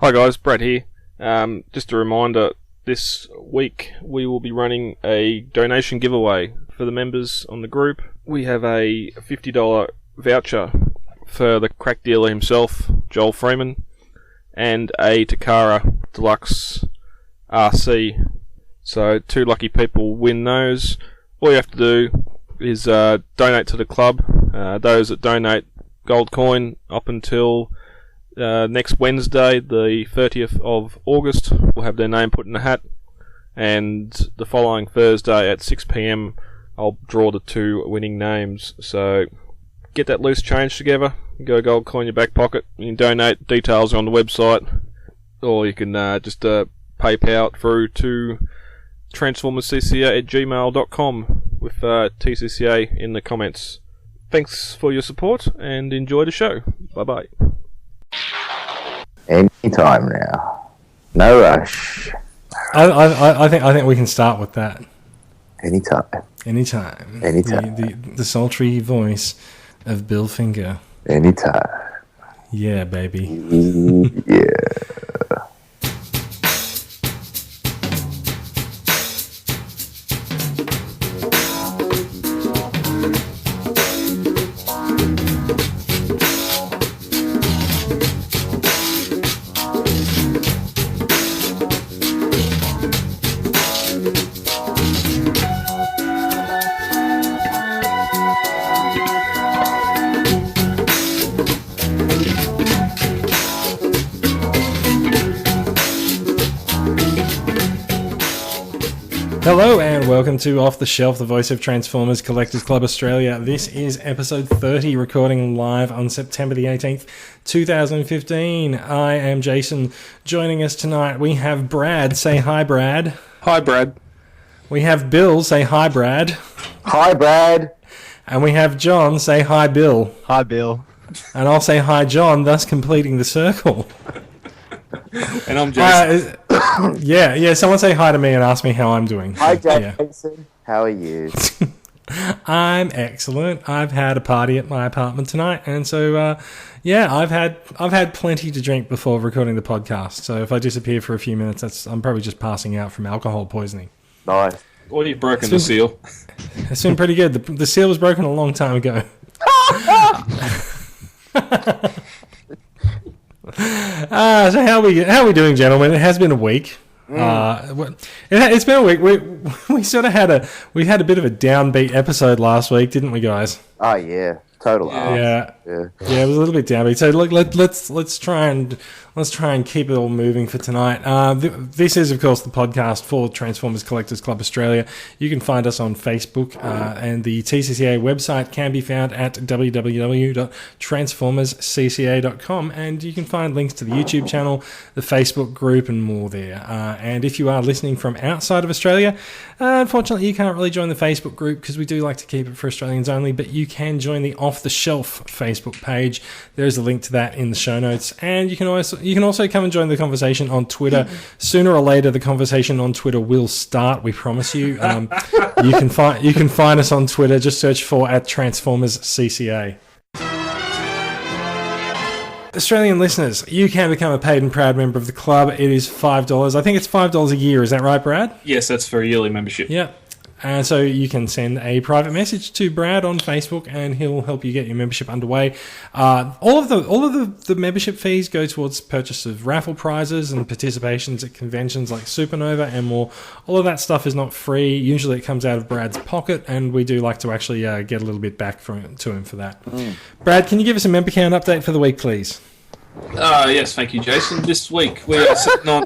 Hi guys, Brad here. Just a reminder, this week we will be running a donation giveaway for the members on the group. We have a $50 voucher for the crack dealer himself, Joel Freeman, and a Takara Deluxe RC. So 2 lucky people win those. All you have to do is donate to the club. Those that donate gold coin up until next Wednesday, the 30th of August, will have their name put in the hat, and the following Thursday at 6 PM I'll draw the 2 winning names. So get that loose change together, you got a gold coin in your back pocket, you can donate. Details are on the website, or you can just PayPal it through to transformerscca@gmail.com with TCCA in the comments. Thanks for your support and enjoy the show. Bye bye. Anytime now. No rush. I think we can start with that. Anytime. The sultry voice of Bill Finger. Anytime. Yeah, baby. Yeah. Hello and welcome to Off the Shelf, the voice of Transformers Collectors Club Australia. This is episode 30, recording live on September the 18th, 2015. I am Jason. Joining us tonight, we have Brad. Say hi, Brad. Hi, Brad. We have Bill. Say hi, Brad. Hi, Brad. And we have John. Say hi, Bill. Hi, Bill. And I'll say hi, John, thus completing the circle. And I'm Jason. Yeah. Someone say hi to me and ask me how I'm doing. Hi, Jason. How are you? I'm excellent. I've had a party at my apartment tonight, and so I've had plenty to drink before recording the podcast. So if I disappear for a few minutes, I'm probably just passing out from alcohol poisoning. Nice. Or you've broken the seal. It's been pretty good. The seal was broken a long time ago. So how are we doing, gentlemen? It has been a week. It's been a week. We sort of had a bit of a downbeat episode last week, didn't we, guys? Oh yeah, total. Yeah, it was a little bit downbeat. So look, let's try and keep it all moving for tonight. This is, of course, the podcast for Transformers Collectors Club Australia. You can find us on Facebook, and the TCCA website can be found at www.transformerscca.com, and you can find links to the YouTube channel, the Facebook group, and more there. And if you are listening from outside of Australia, unfortunately you can't really join the Facebook group because we do like to keep it for Australians only, but you can join the Off the Shelf Facebook page. There's a link to that in the show notes, and you can also come and join the conversation on Twitter. Sooner or later, the conversation on Twitter will start. We promise you. You can find us on Twitter. Just search for @TransformersCCA. Australian listeners, you can become a paid and proud member of the club. It is $5. I think it's $5 a year. Is that right, Brad? Yes, that's for a yearly membership. Yeah. And so you can send a private message to Brad on Facebook, and he'll help you get your membership underway. All of the membership fees go towards purchase of raffle prizes and participations at conventions like Supernova and more. All of that stuff is not free. Usually it comes out of Brad's pocket, and we do like to actually get a little bit back to him for that. Brad, can you give us a member count update for the week, please? Yes, thank you, Jason. This week we are sitting on.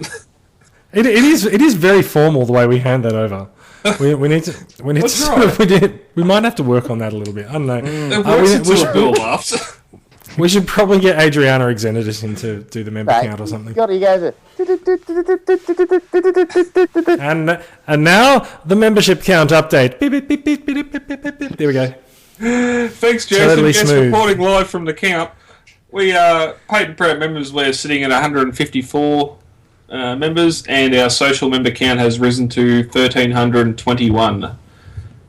It is very formal the way we hand that over. We need to we might have to work on that a little bit. I don't know. We should probably get Adriana Exenidis in to do the member count or something. You guys And now the membership count update. Beep, beep, beep, beep, beep, beep, beep, beep, beep. There we go. Thanks, Jason. Totally yes, smooth. Reporting live from the camp. We are paid and proud members. We're sitting at 154 members, and our social member count has risen to 1,321.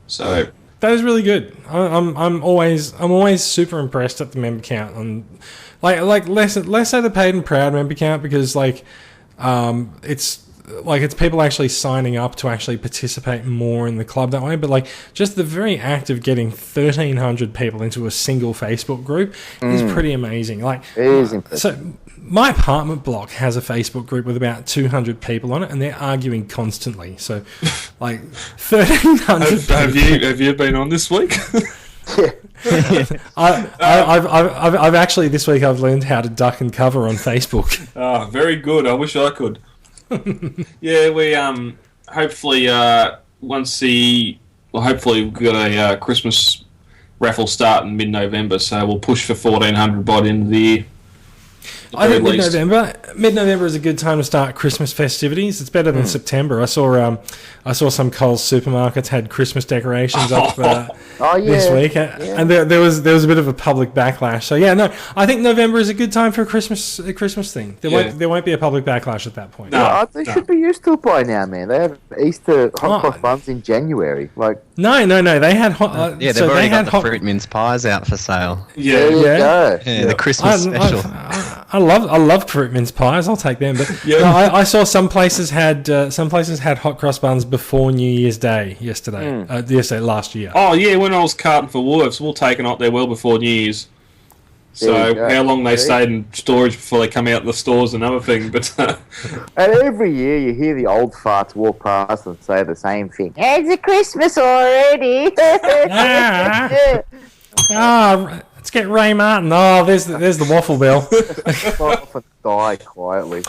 So That is really good. I'm always super impressed at the member count, and like less so the paid and proud member count, because it's people actually signing up to actually participate more in the club that way. But like just the very act of getting 1,300 people into a single Facebook group is pretty amazing. Like, It is impressive. so my apartment block has a Facebook group with about 200 people on it, and they're arguing constantly. So, like 1,300. Have you been on this week? I've actually this week I've learned how to duck and cover on Facebook. Oh, very good. I wish I could. Yeah, we hopefully hopefully we've got a Christmas raffle start in mid-November, so we'll push for 1,400 by the end of the year. I think mid-November is a good time to start Christmas festivities. It's better than September. I saw some Coles supermarkets had Christmas decorations up this week, and there was a bit of a public backlash. So yeah, no, I think November is a good time for a Christmas thing. There won't be a public backlash at that point. They should be used to it by now, man. They have Easter hot cross buns in January. Like no, they had hot. They've already got the fruit mince pies out for sale. there you go. Yeah, the Christmas special. I love fruit mince pies. I'll take them. But no, I saw some places had hot cross buns before New Year's Day yesterday. Last year. Oh yeah, when I was carting for Wolves, we'll take it out there well before New Year's. So how long they stayed in storage before they come out in the stores, another thing. But and every year you hear the old farts walk past and say the same thing. It's a Christmas already. Let's get Ray Martin. Oh, there's the waffle bell. Off and die quietly.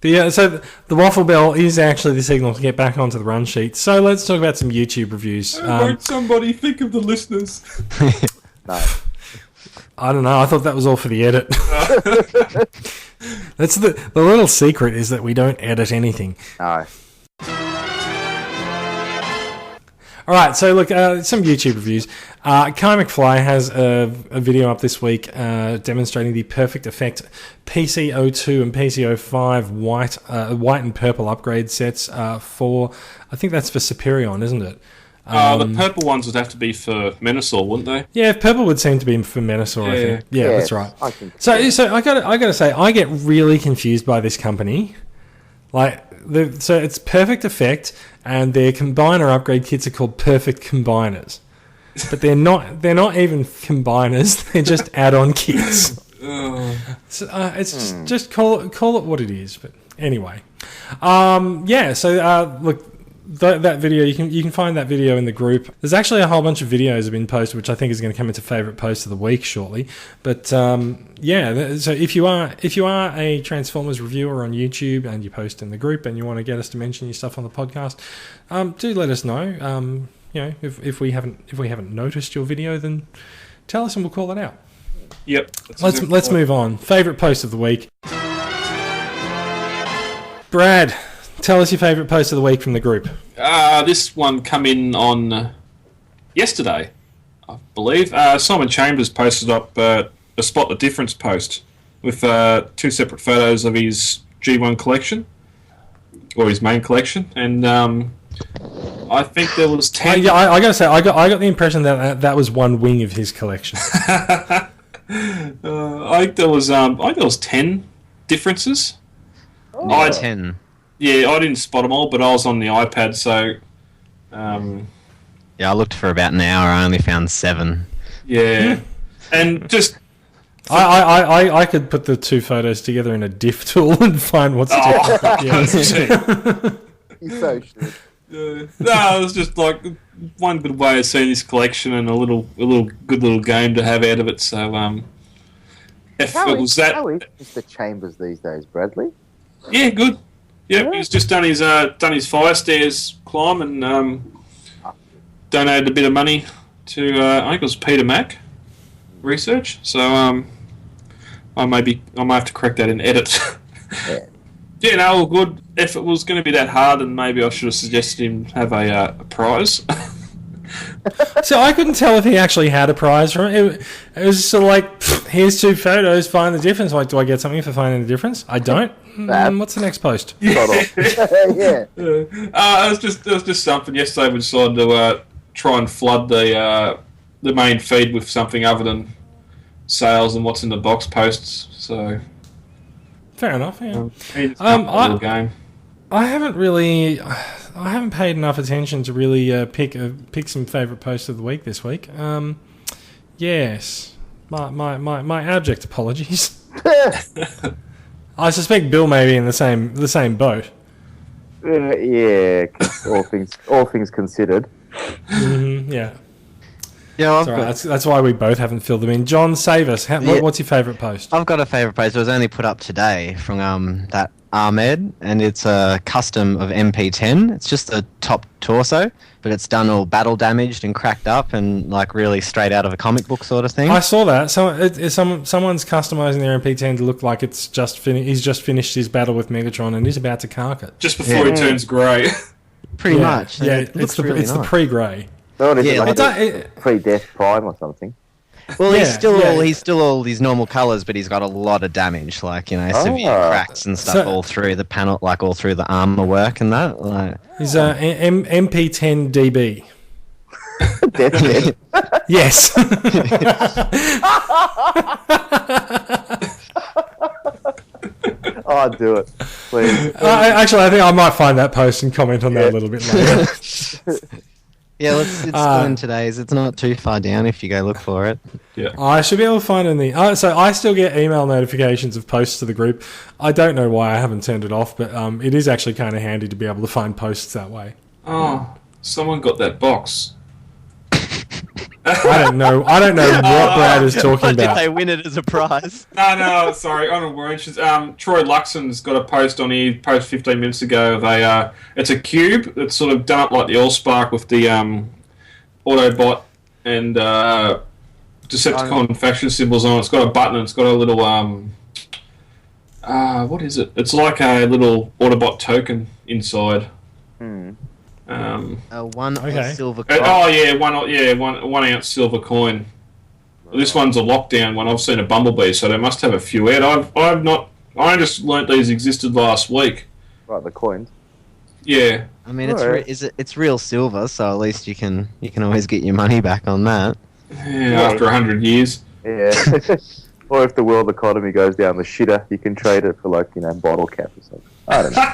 So the waffle bell is actually the signal to get back onto the run sheet. So let's talk about some YouTube reviews. Won't somebody think of the listeners? No. I don't know. I thought that was all for the edit. That's the little secret is that we don't edit anything. No. All right, so look, some YouTube reviews. Kai McFly has a video up this week demonstrating the Perfect Effect PC02 and PC05 white and purple upgrade sets for, I think that's for Superion, isn't it? The purple ones would have to be for Menasor, wouldn't they? Yeah, purple would seem to be for Menasor, I think. Yeah, that's right. I think So I gotta say, I get really confused by this company. So it's Perfect Effect, and their combiner upgrade kits are called Perfect Combiners, but they're not even combiners. They're just add-on kits. So, it's just call it what it is. But anyway, So look. That video you can find that video in the group. There's actually a whole bunch of videos that have been posted, which I think is going to come into favourite post of the week shortly. But so if you are a Transformers reviewer on YouTube and you post in the group and you want to get us to mention your stuff on the podcast, do let us know. If we haven't noticed your video, then tell us and we'll call it out. Yep. Let's move on. Favourite post of the week. Brad, tell us your favourite post of the week from the group. This one come in on yesterday, I believe. Simon Chambers posted up a Spot the Difference post with two separate photos of his G1 collection, or his main collection, and I think there was 10... I gotta say, I got the impression that was one wing of his collection. I think there was 10 differences. Oh. 10. Yeah, I didn't spot them all, but I was on the iPad, so... Yeah, I looked for about an hour. I only found 7. Yeah. And just... I could put the two photos together in a diff tool and find what's different. Yeah. He's so shit. No, it was just like one good way of seeing this collection and a good little game to have out of it, so... if How it was that... How is Mr. Chambers these days, Bradley? Yeah, good. Yep, he's just done his fire stairs climb and donated a bit of money to I think it was Peter Mac research. So I might have to correct that in edit. Yeah, no, all good. If it was going to be that hard, then maybe I should have suggested him have a prize. So I couldn't tell if he actually had a prize from it. It was sort of like, here's two photos, find the difference. Like, do I get something for finding the difference? I don't. What's the next post? Yeah. It was just something. Yesterday we decided to try and flood the main feed with something other than sales and what's in the box posts. So fair enough. Yeah. Game. I haven't paid enough attention to really pick some favourite posts of the week this week. Yes, my abject apologies. I suspect Bill may be in the same boat. Yeah, all things considered. Yeah. Yeah, that's why we both haven't filled them in. John, save us. What's your favourite post? I've got a favourite post. It was only put up today from that Ahmed, and it's a custom of MP10. It's just a top torso, but it's done all battle damaged and cracked up and like really straight out of a comic book sort of thing. I saw that. Someone's customising their MP10 to look like it's he's just finished his battle with Megatron and he's about to cark it. Just before he turns grey. Pretty much. Yeah, it looks really nice. The pre-grey. No, it's like pre-death prime or something. Well, he's still all these normal colours, but he's got a lot of damage, like severe cracks and stuff all through the panel, like all through the armor work and that. Like. He's MP10 DB. That's it. Yes. I'll do it, please. Actually, I think I might find that post and comment on that a little bit later. Yeah, it's still in today's. It's not too far down if you go look for it. Yeah, I should be able to find it in the. So I still get email notifications of posts to the group. I don't know why I haven't turned it off, but it is actually kind of handy to be able to find posts that way. Oh, someone got that box. I don't know what Brad is talking about. Did they win it as a prize? No, sorry. Honourable mentions. Troy Luxon's got a post on here, post 15 minutes ago. It's a cube that's sort of done up like the Allspark with the Autobot and Decepticon faction symbols on it. It's got a button and it's got a little... what is it? It's like a little Autobot token inside. One silver coin. One ounce silver coin. This one's a lockdown one. I've seen a Bumblebee, so they must have a few out. I just learnt these existed last week. Right, the coins. Yeah. I mean, it's real silver, so at least you can always get your money back on that. Yeah, after 100 years. Yeah. Or if the world economy goes down the shitter, you can trade it for bottle cap or something. I don't know.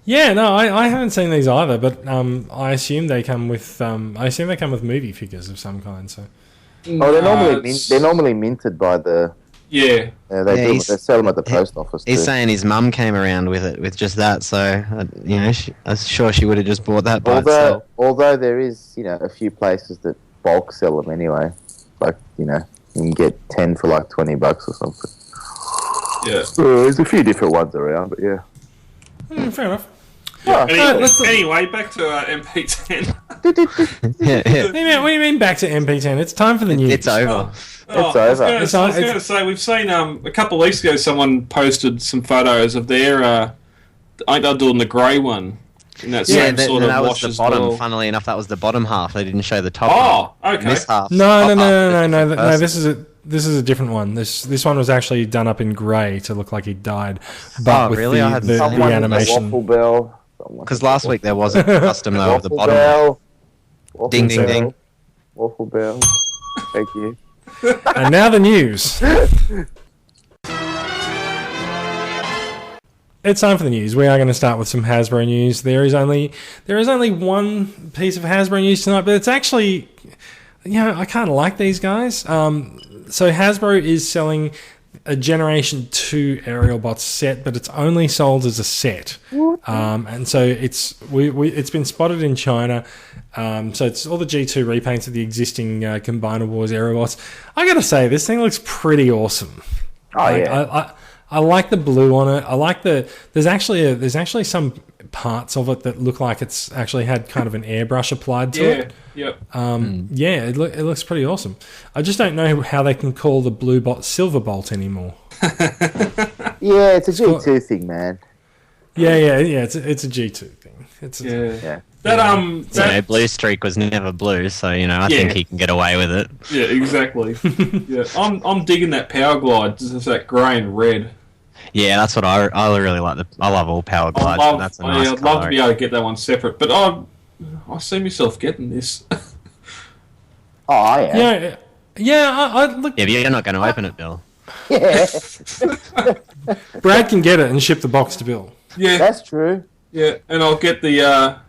Yeah, no, I haven't seen these either, but I assume they come with movie figures of some kind. So, they're normally minted by the. Yeah. They sell them at the post office. He's saying his mum came around with it with just that, so I'm sure she would have just bought that by itself. Although there is a few places that bulk sell them anyway, you can get 10 for $20 or something. Yeah. There's a few different ones around, but yeah. Fair enough. Yeah. Anyway, back to MP10. What do you mean back to MP10? It's time for the news. It's over. It's over. I was going to say, we've seen a couple of weeks ago someone posted some photos of their, I think they're doing the grey one. In that same sort of wash was as the bottom. well. Funnily enough, that was the bottom half. They didn't show the top half. Oh, okay. This half. No. This is a different one. This one was actually done up in grey to look like he died. But with really? the animation. Waffle bell. Because last week there was a custom though of the bottom. Waffle ding, bell. ding. Waffle bell. Thank you. And now the news. It's time for the news. We are going to start with some Hasbro news. There is only one piece of Hasbro news tonight, but it's actually, I kind of like these guys. So Hasbro is selling a Generation 2 Aerial Bots set, but it's only sold as a set. And so it's been spotted in China. So it's all the G2 repaints of the existing Combiner Wars Aerial Bots. I got to say, this thing looks pretty awesome. I like the blue on it. I like there's actually some parts of it that look like it's actually had kind of an airbrush applied to it. Yep. It looks pretty awesome. I just don't know how they can call the blue bot Silver Bolt anymore. Yeah, it's a G2 thing, man. Yeah. It's a G2 thing. That Blue Streak was never blue, so I think he can get away with it. Yeah, exactly. Yeah, I'm digging that Power Glide. It's that grey and red. Yeah, that's what I really like. I love all Power Glides. That's a nice I'd love to be able to get that one separate. But I see myself getting this. Oh, I am. I look. Yeah, but you're not going to open it, Bill. Yeah, Brad can get it and ship the box to Bill. Yeah, that's true. yeah, and I'll get the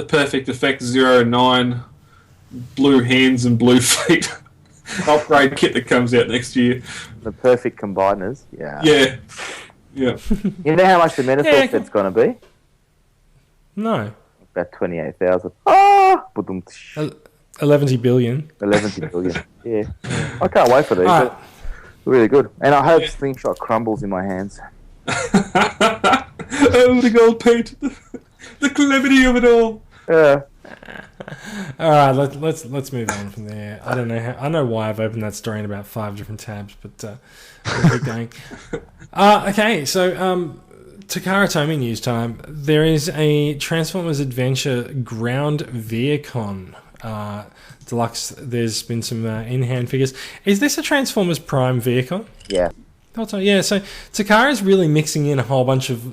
Perfect Effect 09 blue hands and blue feet upgrade kit that comes out next year. The perfect combiners. Yeah. Yeah, yeah. You know how much the Metaphor Yeah, set's going to be? No, About 28,000. Ah! 11 billion. 11 billion. Yeah. I can't wait for these. Alright. They're really good. And I hope Slingshot crumbles in my hands. Oh, the gold paint, the calamity of it all. Yeah. All right, let's move on from there. I don't know how. I know why I've opened that story in about 5 different tabs, but we'll keep going. Okay, so Takara Tomy news time. There is a Transformers Adventure Ground Vehicle Deluxe. There's been some in-hand figures. Is this a Transformers Prime vehicle? Yeah. Yeah, so Takara's really mixing in a whole bunch of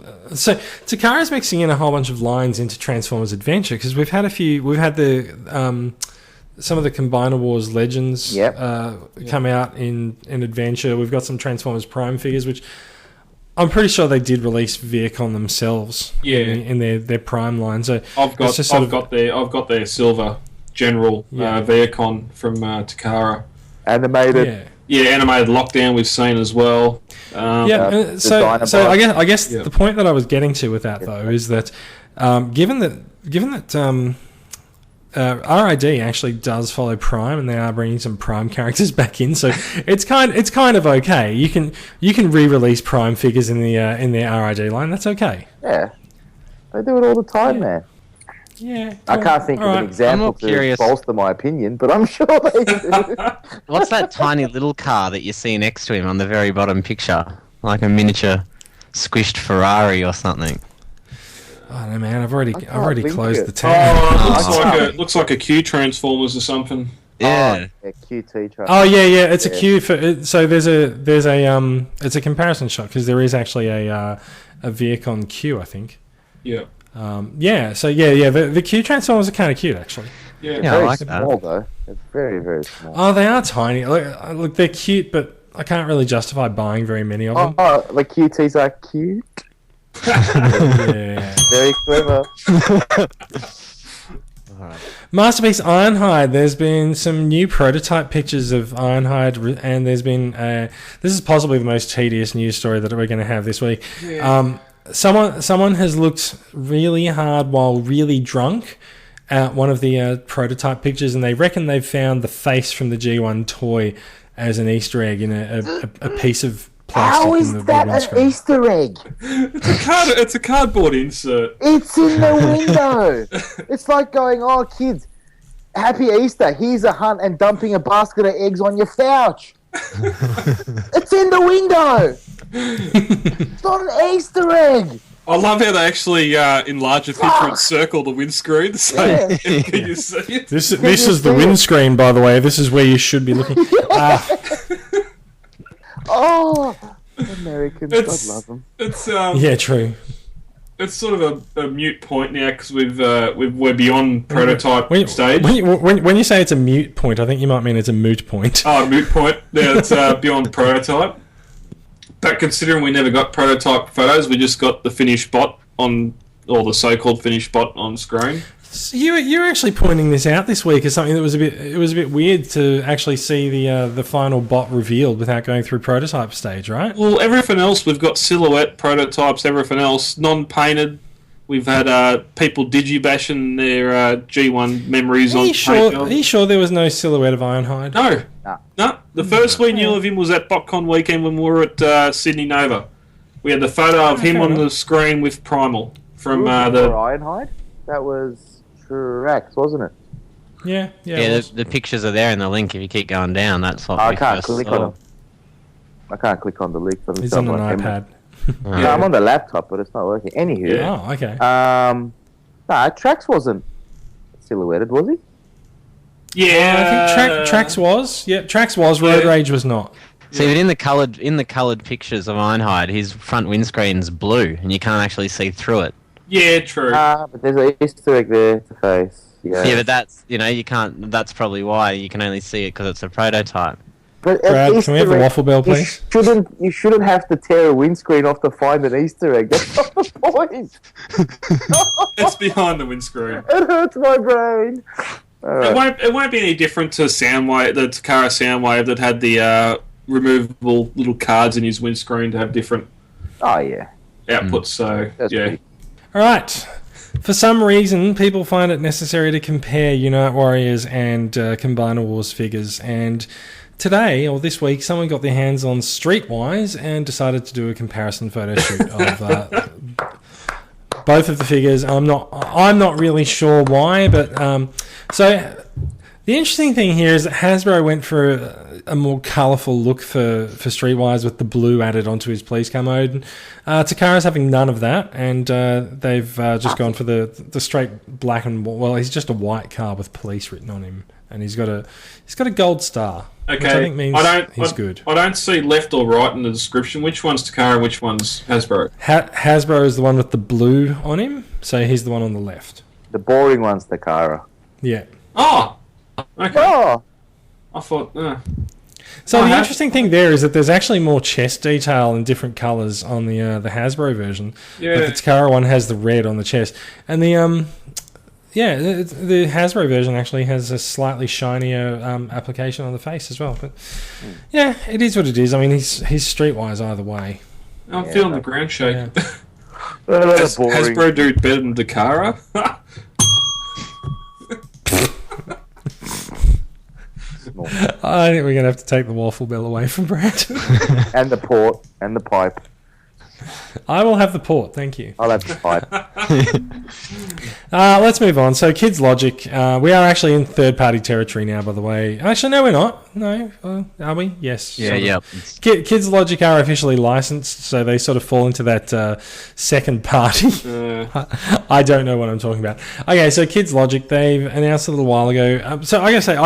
lines into Transformers Adventure, because we've had the some of the Combiner Wars Legends come out in Adventure. We've got some Transformers Prime figures, which I'm pretty sure they did release Vehicle themselves. Yeah. in their Prime line. So I've got their silver General Vehicle from Takara. Animated. Yeah, animated Lockdown we've seen as well. So I guess the point that I was getting to with that though is that given that RID actually does follow Prime, and they are bringing some Prime characters back in, so it's kind of okay. You can re-release Prime figures in their RID line. That's okay. Yeah, they do it all the time, man. Yeah, I can't think of an example to bolster my opinion, but I'm sure they do. What's that tiny little car that you see next to him on the very bottom picture? Like a miniature squished Ferrari or something. I don't know, man. I've already closed the tab. Oh, it looks like a Q Transformers or something. Yeah. QT truck. Oh yeah, it's a Q for. So there's a it's a comparison shot, because there is actually a vehicle on Q, I think. Yeah. The Q Transformers are kind of cute, actually. Yeah, I like small, that. though. It's very, very small. Oh, they are tiny. Look, they're cute, but I can't really justify buying very many of them. Oh, the QTs are cute. Yeah. Very clever. Masterpiece Ironhide. There's been some new prototype pictures of Ironhide, and there's been this is possibly the most tedious news story that we're going to have this week. Yeah. Someone has looked really hard while really drunk at one of the prototype pictures, and they reckon they've found the face from the G1 toy as an Easter egg in a piece of plastic. How is that an Easter egg? It's a cardboard insert. It's in the window. It's like going, oh, kids, happy Easter. Here's a hunt and dumping a basket of eggs on your couch. It's in the window. It's not an Easter egg. I love how they actually enlarge a picture and circle the windscreen. So can you see it? This is the windscreen, by the way. This is where you should be looking. Oh, Americans, God love them. It's yeah, true. It's sort of a mute point now, because we're beyond prototype stage. When you say it's a mute point, I think you might mean it's a moot point. Oh, moot point. Yeah, it's beyond prototype. But considering we never got prototype photos, we just got the finished bot on, or the so-called finished bot on screen. So you were actually pointing this out this week as something that was a bit weird to actually see the final bot revealed without going through prototype stage, right? Well, everything else we've got silhouette prototypes. Everything else non-painted. We've had people digibashing their G1 memories on paint. Are you sure there was no silhouette of Ironhide? No. The first we knew of him was at BotCon weekend when we were at Sydney Nova. We had the photo of him on the screen with Primal from the Ironhide. That was Trax, wasn't it? Yeah. The pictures are there in the link. If you keep going down, that's what I can't click on them. I can't click on the link for It's on an iPad. No, I'm on the laptop, but it's not working. Anywho. Oh, okay. Trax wasn't silhouetted, was he? Yeah, I think Trax was. Yeah, Trax was. Road Rage was not. See, but in the coloured pictures of Ironhide, his front windscreen's blue, and you can't actually see through it. Yeah, true. But there's an Easter egg there to face. Yeah, but that's, you can't. That's probably why you can only see it because it's a prototype. But Brad, can we have a waffle bell, please? You shouldn't have to tear a windscreen off to find an Easter egg. That's not the point. It's behind the windscreen. It hurts my brain. It won't be any different to Soundwave, the Takara Soundwave that had the removable little cards in his windscreen to have different outputs. So That's pretty. All right. For some reason, people find it necessary to compare Unite Warriors and Combiner Wars figures. And today, or this week, someone got their hands on Streetwise and decided to do a comparison photo shoot of both of the figures. I'm not really sure why, but so the interesting thing here is that Hasbro went for a more colourful look for Streetwise with the blue added onto his Please Come mode. Takara's having none of that, and they've just gone for the straight black and, well, he's just a white car with police written on him, and he's got a gold star. Okay, which I think means he's good. I don't see left or right in the description. Which one's Takara and which one's Hasbro? Hasbro is the one with the blue on him, so he's the one on the left. The boring one's Takara. Yeah. Oh! Okay. Oh! I thought... So the interesting thing there is that there's actually more chest detail in different colours on the Hasbro version. Yeah. But the Takara one has the red on the chest. And the Hasbro version actually has a slightly shinier application on the face as well. But yeah, it is what it is. I mean, he's Streetwise either way. I'm feeling the ground shake. Yeah. Hasbro do better than Takara? I think we're going to have to take the waffle bell away from Brad. And the port and the pipe. I will have the port, thank you. I'll have the pipe. Let's move on. So, Kids Logic. We are actually in third-party territory now, by the way. Actually, no, we're not. No, are we? Yes. Yeah, yeah. Kids Logic are officially licensed, so they sort of fall into that second party. I don't know what I'm talking about. Okay, so Kids Logic, they've announced a little while ago. So, I gotta say,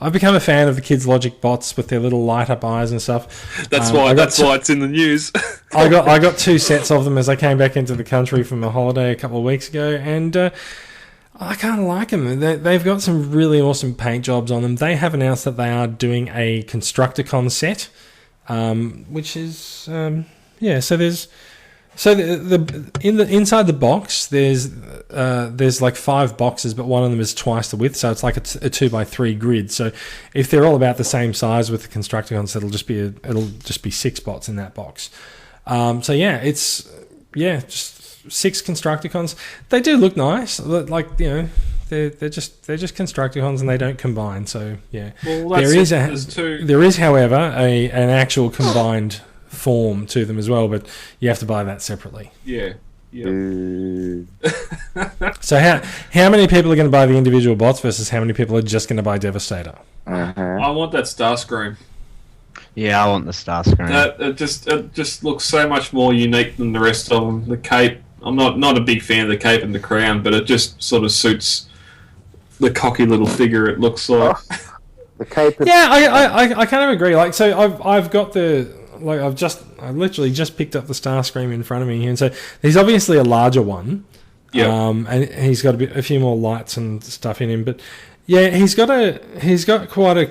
I've become a fan of the Kids Logic bots with their little light up eyes and stuff. That's why it's in the news. I got 2 sets of them as I came back into the country from a holiday a couple of weeks ago, and I kind of like them. They've got some really awesome paint jobs on them. They have announced that they are doing a Constructicon set, which is So there's inside the box there's like 5 boxes, but one of them is twice the width, so it's like a 2x3 grid. So if they're all about the same size with the Constructicons, it'll just be 6 bots in that box. So it's just 6 Constructicons. They do look nice, like they're just Constructicons and they don't combine. So yeah, well, there is however an actual combined form to them as well, but you have to buy that separately. Yeah. So how many people are going to buy the individual bots versus how many people are just going to buy Devastator? I want that Starscream. Yeah, I want the Starscream. It just looks so much more unique than the rest of them. The cape, I'm not a big fan of the cape and the crown, but it just sort of suits the cocky little figure. It looks like the cape. Yeah, I kind of agree. Like, so I've got I literally just picked up the Starscream in front of me here, and so he's obviously a larger one. Yeah. And he's got a few more lights and stuff in him, but yeah, he's got quite a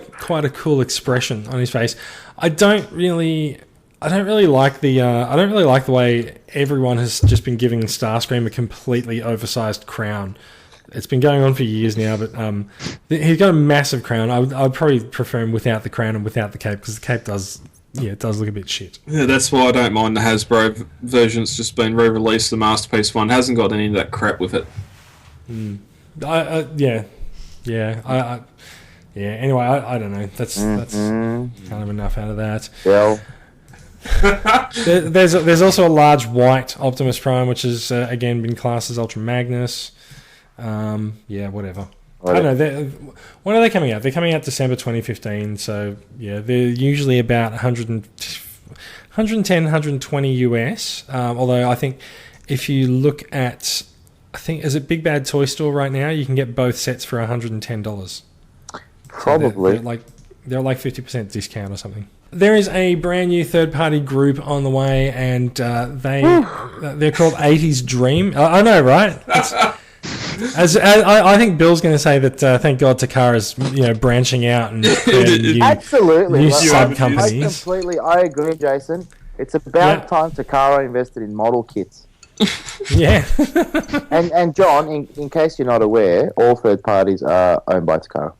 cool expression on his face. I don't really like the way everyone has just been giving Starscream a completely oversized crown. It's been going on for years now, but he's got a massive crown. I'd probably prefer him without the crown and without the cape, because the cape does look a bit shit. Yeah, that's why I don't mind the Hasbro version. It's just been re-released. The Masterpiece one hasn't got any of that crap with it. Anyway, I don't know. That's kind of enough out of that. Well, there's also a large white Optimus Prime, which has again been classed as Ultra Magnus. Whatever. I don't know. When are they coming out? They're coming out December 2015. So yeah, they're usually about 110, 120 US. Although I think if you look at, is it Big Bad Toy Store right now? You can get both sets for $110. Probably. So They're like 50% discount or something. There is a brand new third-party group on the way, and they're called 80s Dream. I know, right? As I think Bill's going to say that thank God Takara's branching out and absolutely new sub companies. I agree, Jason. It's about time Takara invested in model kits. Yeah. and John, in case you're not aware, all third parties are owned by Takara.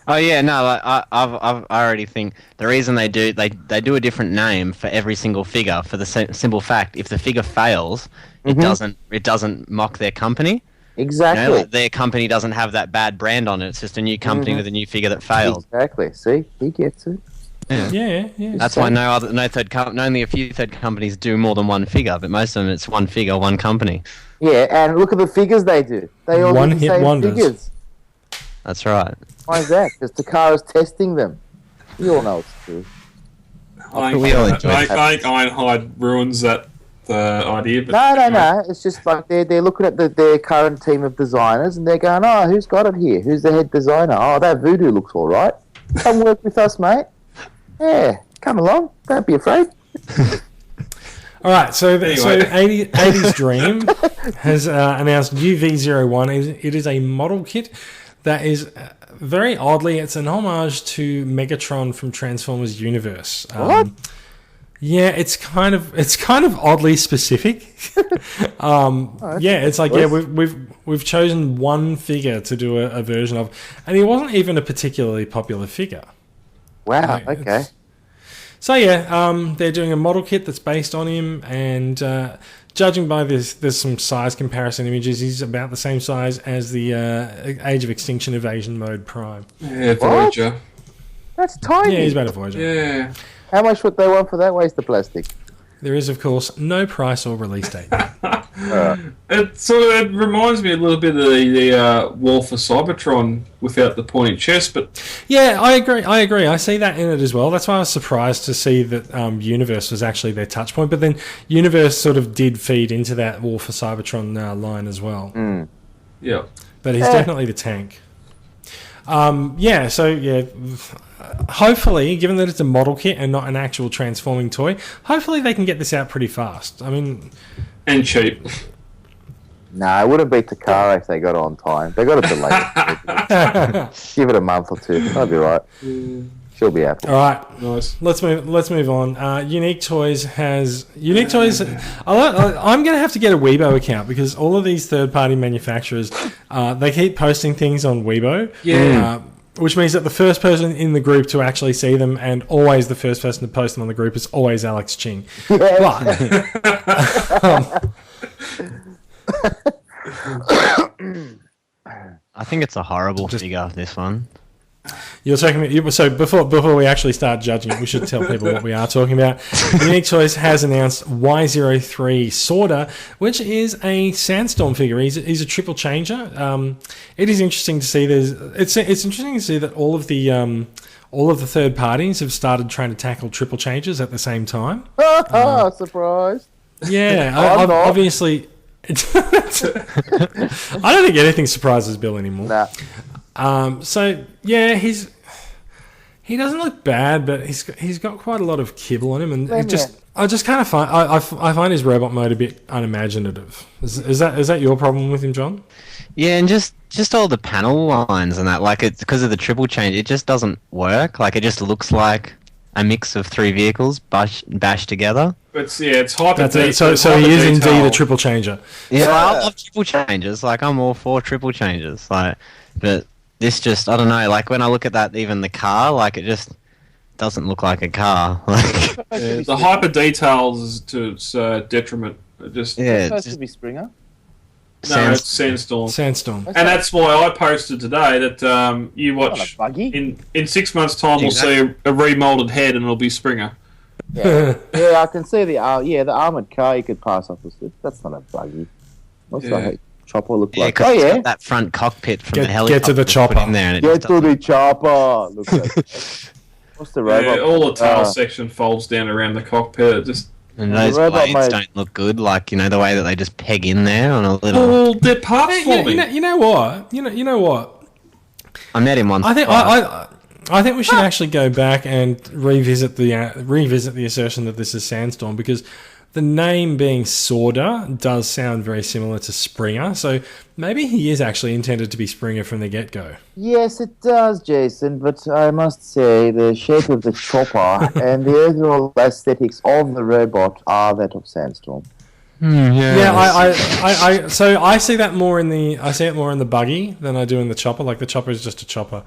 Oh yeah, no, I already think the reason they do a different name for every single figure for the simple fact if the figure fails, it doesn't mock their company. Exactly. Like their company doesn't have that bad brand on it. It's just a new company with a new figure that failed. Exactly. See, he gets it. Yeah. That's why only a few third companies do more than one figure, but most of them it's one figure, one company. Yeah, and look at the figures they do. They all do the same figures. That's right. Why is that? Because Takara's testing them. You all know it's true. I think Ironhide ruins that idea. But no. It's just like they're looking at their current team of designers and they're going, oh, who's got it here? Who's the head designer? Oh, that Voodoo looks all right. Come work with us, mate. Yeah, come along. Don't be afraid. All right, so 80s Dream has announced UV01. It is a model kit that is very oddly, it's an homage to Megatron from Transformers Universe. What? Yeah, it's kind of oddly specific. It's like we've chosen one figure to do a version of, and he wasn't even a particularly popular figure. Wow. Okay. So they're doing a model kit that's based on him, and judging by this, there's some size comparison images. He's about the same size as the Age of Extinction Evasion Mode Prime. Yeah, Voyager. That's tiny. Yeah, he's about a Voyager. Yeah. How much would they want for that waste of plastic? There is, of course, no price or release date. It reminds me a little bit of the War for Cybertron without the pointy chest, but yeah, I agree. I see that in it as well. That's why I was surprised to see that Universe was actually their touch point. But then Universe sort of did feed into that War for Cybertron line as well. Mm. Yeah, but he's definitely the tank. Hopefully, given that it's a model kit and not an actual transforming toy, hopefully they can get this out pretty fast. I mean, and cheap. No, it wouldn't be Takara if they got it on time. They got it delayed. Give it a month or two. That'll be right. She'll be happy. All right, nice. Let's move on. Unique Toys. I'm going to have to get a Weibo account because all of these third-party manufacturers, they keep posting things on Weibo. Yeah. Which means that the first person in the group to actually see them, and always the first person to post them on the group, is always Alex Ching. Yes. I think it's a horrible figure, this one. You're talking. So before we actually start judging it, we should tell people what we are talking about. Unique Toys has announced Y03 Sorda, which is a Sandstorm figure. He's a triple changer. It is interesting to see. It's interesting to see that all of the third parties have started trying to tackle triple changes at the same time. Surprise! Yeah, obviously. I don't think anything surprises Bill anymore. Nah. He doesn't look bad, but he's got quite a lot of kibble on him, and I just kind of find I find his robot mode a bit unimaginative. Is that your problem with him, John? Yeah, and just all the panel lines and that, like, it's because of the triple change, it just doesn't work. Like, it just looks like a mix of three vehicles bashed together. It's hyper. That's it. So he is indeed a triple changer. Yeah, I love triple changes. Like, I'm all for triple changes. Like, but this just, I don't know. Like, when I look at that, even the car, like, it just doesn't look like a car. Like, the hyper details is to its detriment. It's supposed to be Springer. No, it's Sandstorm. And that's why I posted today that you watch in 6 months' time we'll see a remolded head and it'll be Springer. Yeah, I can see the armored car you could pass off as this. That's not a buggy. What's that chopper look like? It's got that front cockpit from the helicopter. Get to the chopper. In there and get to the chopper. Look at that. What's the robot? Yeah, all the tail section folds down around the cockpit. It just. And those blades don't look good, like, the way that they just peg in there on a little. Oh, they're parts for me. You know what? You know what? I met him once. I think I think we should actually go back and revisit the assertion that this is Sandstorm, because the name being Sorda does sound very similar to Springer, so maybe he is actually intended to be Springer from the get-go. Yes, it does, Jason, but I must say the shape of the chopper and the overall aesthetics of the robot are that of Sandstorm. Yeah, so I see that more in the buggy than I do in the chopper. Like the chopper is just a chopper.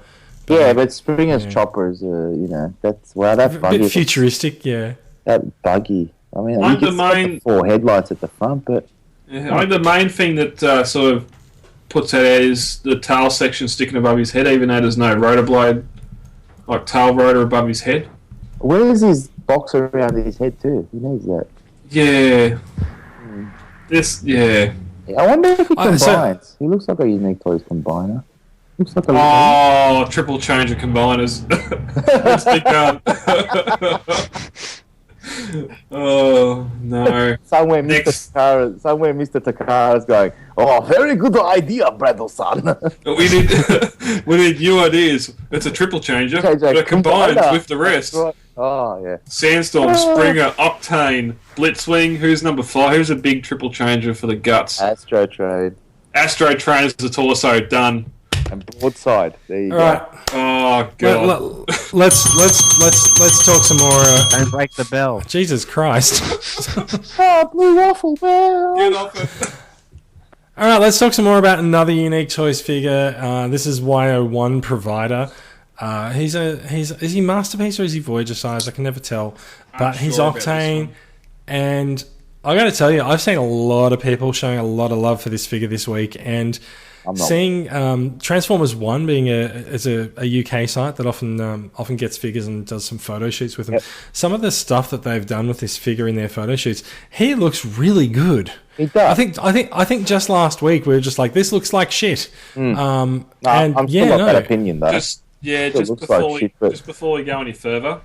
But Springer's chopper is, that's that A buggy. bit futuristic, yeah. That buggy. I mean, Like you can see the 4 headlights at the front, but I think the main thing that sort of puts that out is the tail section sticking above his head, even though there's no rotor blade, like tail rotor above his head. where's his box around his head too? He needs that. Yeah. Yeah. I wonder if he combines. So- He looks like a Unique Toys combiner. Looks like a Triple change of combiners. Let's keep going. Oh no! somewhere Next. Mr. Takara's going. Oh, very good idea, Bradle-san. We need new ideas. It's a triple changer, Change but it combines combiner. with the rest. That's right. Oh yeah. Sandstorm, Springer, Octane, Blitzwing. Who's number 5? Who's a big triple changer for the guts? Astro Trade Astro Train is the torso. Done. and Broadside. There you All right, Oh god. let's talk some more. Don't break the bell. Jesus Christ! go. Oh, Blue Waffle Bell. Get off it. All right, let's talk some more about another Unique Toys figure. This is Y01 Provider. Is he Masterpiece or is he Voyager size? I can never tell. But he's sure about this Octane, one. and I got to tell you, I've seen a lot of people showing a lot of love for this figure this week, and I'm not. seeing Transformers One being a UK site that often gets figures and does some photo shoots with them. Yep. Some of the stuff that they've done with this figure in their photo shoots, he looks really good. He does. I think just last week we were just like, this looks like shit. No, And I'm still not that opinion though. Just looks before like shit, but- just before we go any further,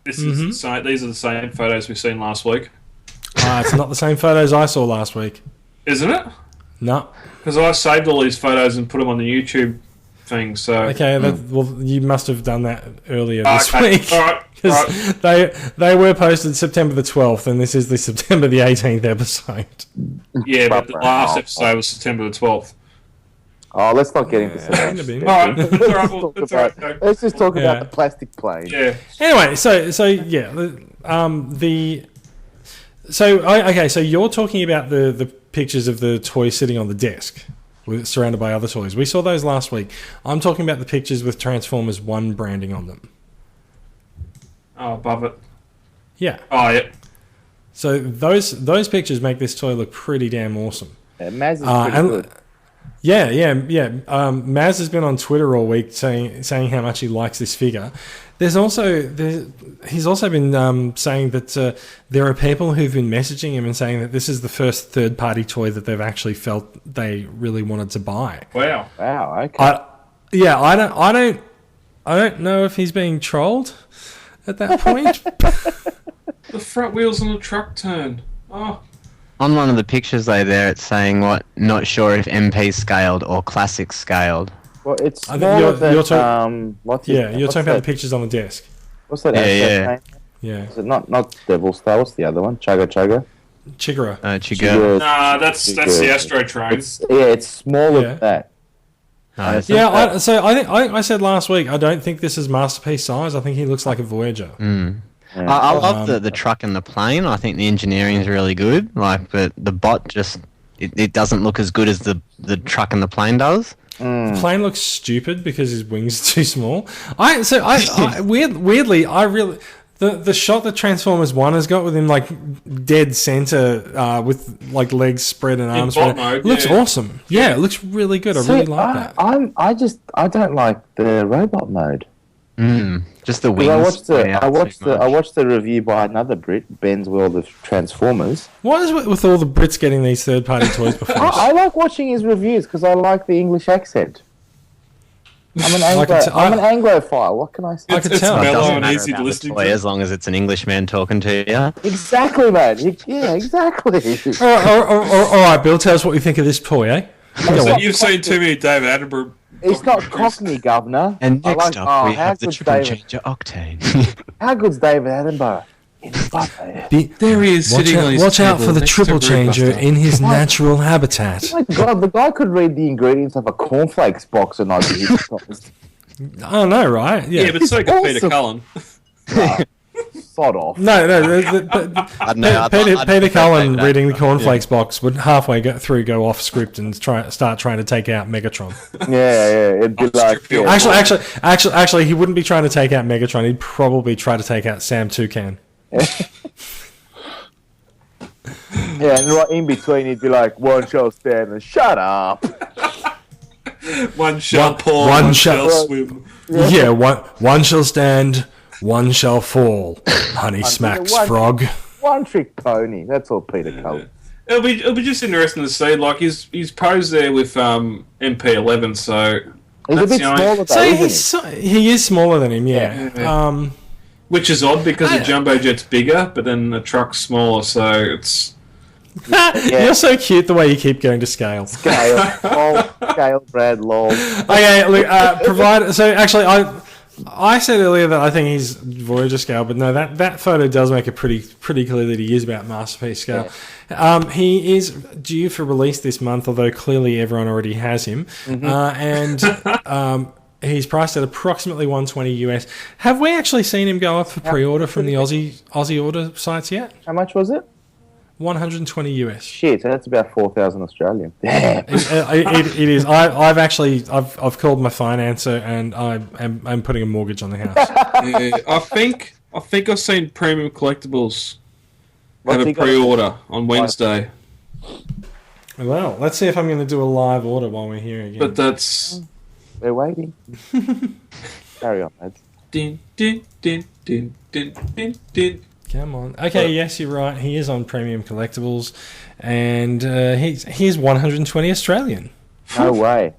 this is the same, these are the same photos we've seen last week, It's not the same photos I saw last week. isn't it? No. Because I saved all these photos and put them on the YouTube thing. So Okay, well, you must have done that earlier this Okay, week. all right. Because they were posted September the 12th, and this is the September the 18th episode. Yeah, but the last episode was September the 12th. Oh, let's not get into Could've that. been. All right, it's all right, well, it's all right, no. Let's just talk Yeah. about the plastic plane. Yeah. Anyway, so you're talking about the pictures of the toy sitting on the desk, surrounded by other toys. We saw those last week. I'm talking about the pictures with Transformers One branding on them. Oh, above it. Yeah. Oh, yeah. So those pictures make this toy look pretty damn awesome. Yeah, Maz is pretty and- good. Yeah. Maz has been on Twitter all week saying how much he likes this figure. He's also been saying that there are people who've been messaging him and saying that this is the first third-party toy that they've actually felt they really wanted to buy. Wow. Wow. Okay. I don't know if he's being trolled at that point. The front wheels on the truck turn. Oh. On one of the pictures there, it's saying not sure if MP scaled or classic scaled. Well, it's I think smaller you're than talking- you're You're talking about the pictures on the desk. What's that? Yeah, Astro yeah. Train? Yeah, Is it not Devil Star? What's the other one? Chugga. Chigara. Chigo. Nah, that's the Astro Train. It's smaller Yeah. than that. Yeah, I said last week, I don't think this is Masterpiece size. I think he looks like a Voyager. I love the truck and the plane. I think the engineering is really good. But the bot just it doesn't look as good as the truck and the plane does. The plane looks stupid because his wings are too small. Weirdly, I really the shot that Transformers One has got with him like dead center with like legs spread and arms bot spread mode, looks yeah. awesome. Yeah, it looks really good. I really like that. I don't like the robot mode. Just the Because wings. I watched the review by another Brit, Ben's World of Transformers. What is with all the Brits getting these third-party toys before us? I like watching his reviews because I like the English accent. I'm an I can Anglo. tell- I'm an Anglophile. What can I say? I could It's tell. It mellow doesn't and matter easy to about the listen toy to. as long as it's an Englishman talking to you. Exactly, man. Yeah, exactly. All right, Bill, tell us what you think of this toy, eh? So you've seen too many David Attenborough It's not Cockney, Governor. And I next like- up, we how have the good's triple David? changer Octane. How good's David Attenborough? In butter. There he is Watch sitting on out, his watch out table for the next to triple changer Brewbuster. in his natural habitat. Oh my God, the guy could read the ingredients of a cornflakes box and I'd be surprised. Oh no, right? Yeah, but so could Peter awesome. Cullen. Sod off. No, I don't know. Peter Cullen that, reading the but, cornflakes box would halfway go off script and start trying to take out Megatron. Yeah. It'd be like, Your- yeah. Actually, he wouldn't be trying to take out Megatron. He'd probably try to take out Sam Toucan. Yeah, and right in between, he'd be like, one shall stand and shut up. One shall pour, one one shall- shall swim. Yeah, one shall stand, one shall fall. Honey smacks one- frog. One trick pony. That's all Peter Cullen. It'll be just interesting to see. Like he's posed there with MP11, so He's a that's bit the only- smaller though, So isn't he is smaller than him, yeah. Yeah. which is odd because the jumbo jet's bigger, but then the truck's smaller, so it's You're so cute the way you keep going to scale. he? Scale, Brad, lol. Okay, look, provide. So actually, I said earlier that I think he's Voyager scale, but no, that photo does make it pretty clear that he is about masterpiece scale. He is due for release this month, although clearly everyone already has him, and he's priced at approximately $120 US. Have we actually seen him go up for pre-order from the Aussie order sites yet? How much was it? $120 US. Shit, that's about 4,000 Australian. Damn. It is. I've called my financer and I'm putting a mortgage on the house. I think I've seen Premium Collectibles What's have he a got? pre-order on Wednesday, Well, let's see if I'm going to do a live order while we're here again. but that's We're waiting. Carry on, lads. din din din din din din din. Come on. Okay, yes, you're right. He is on Premium Collectibles, and he's 120 Australian. No way.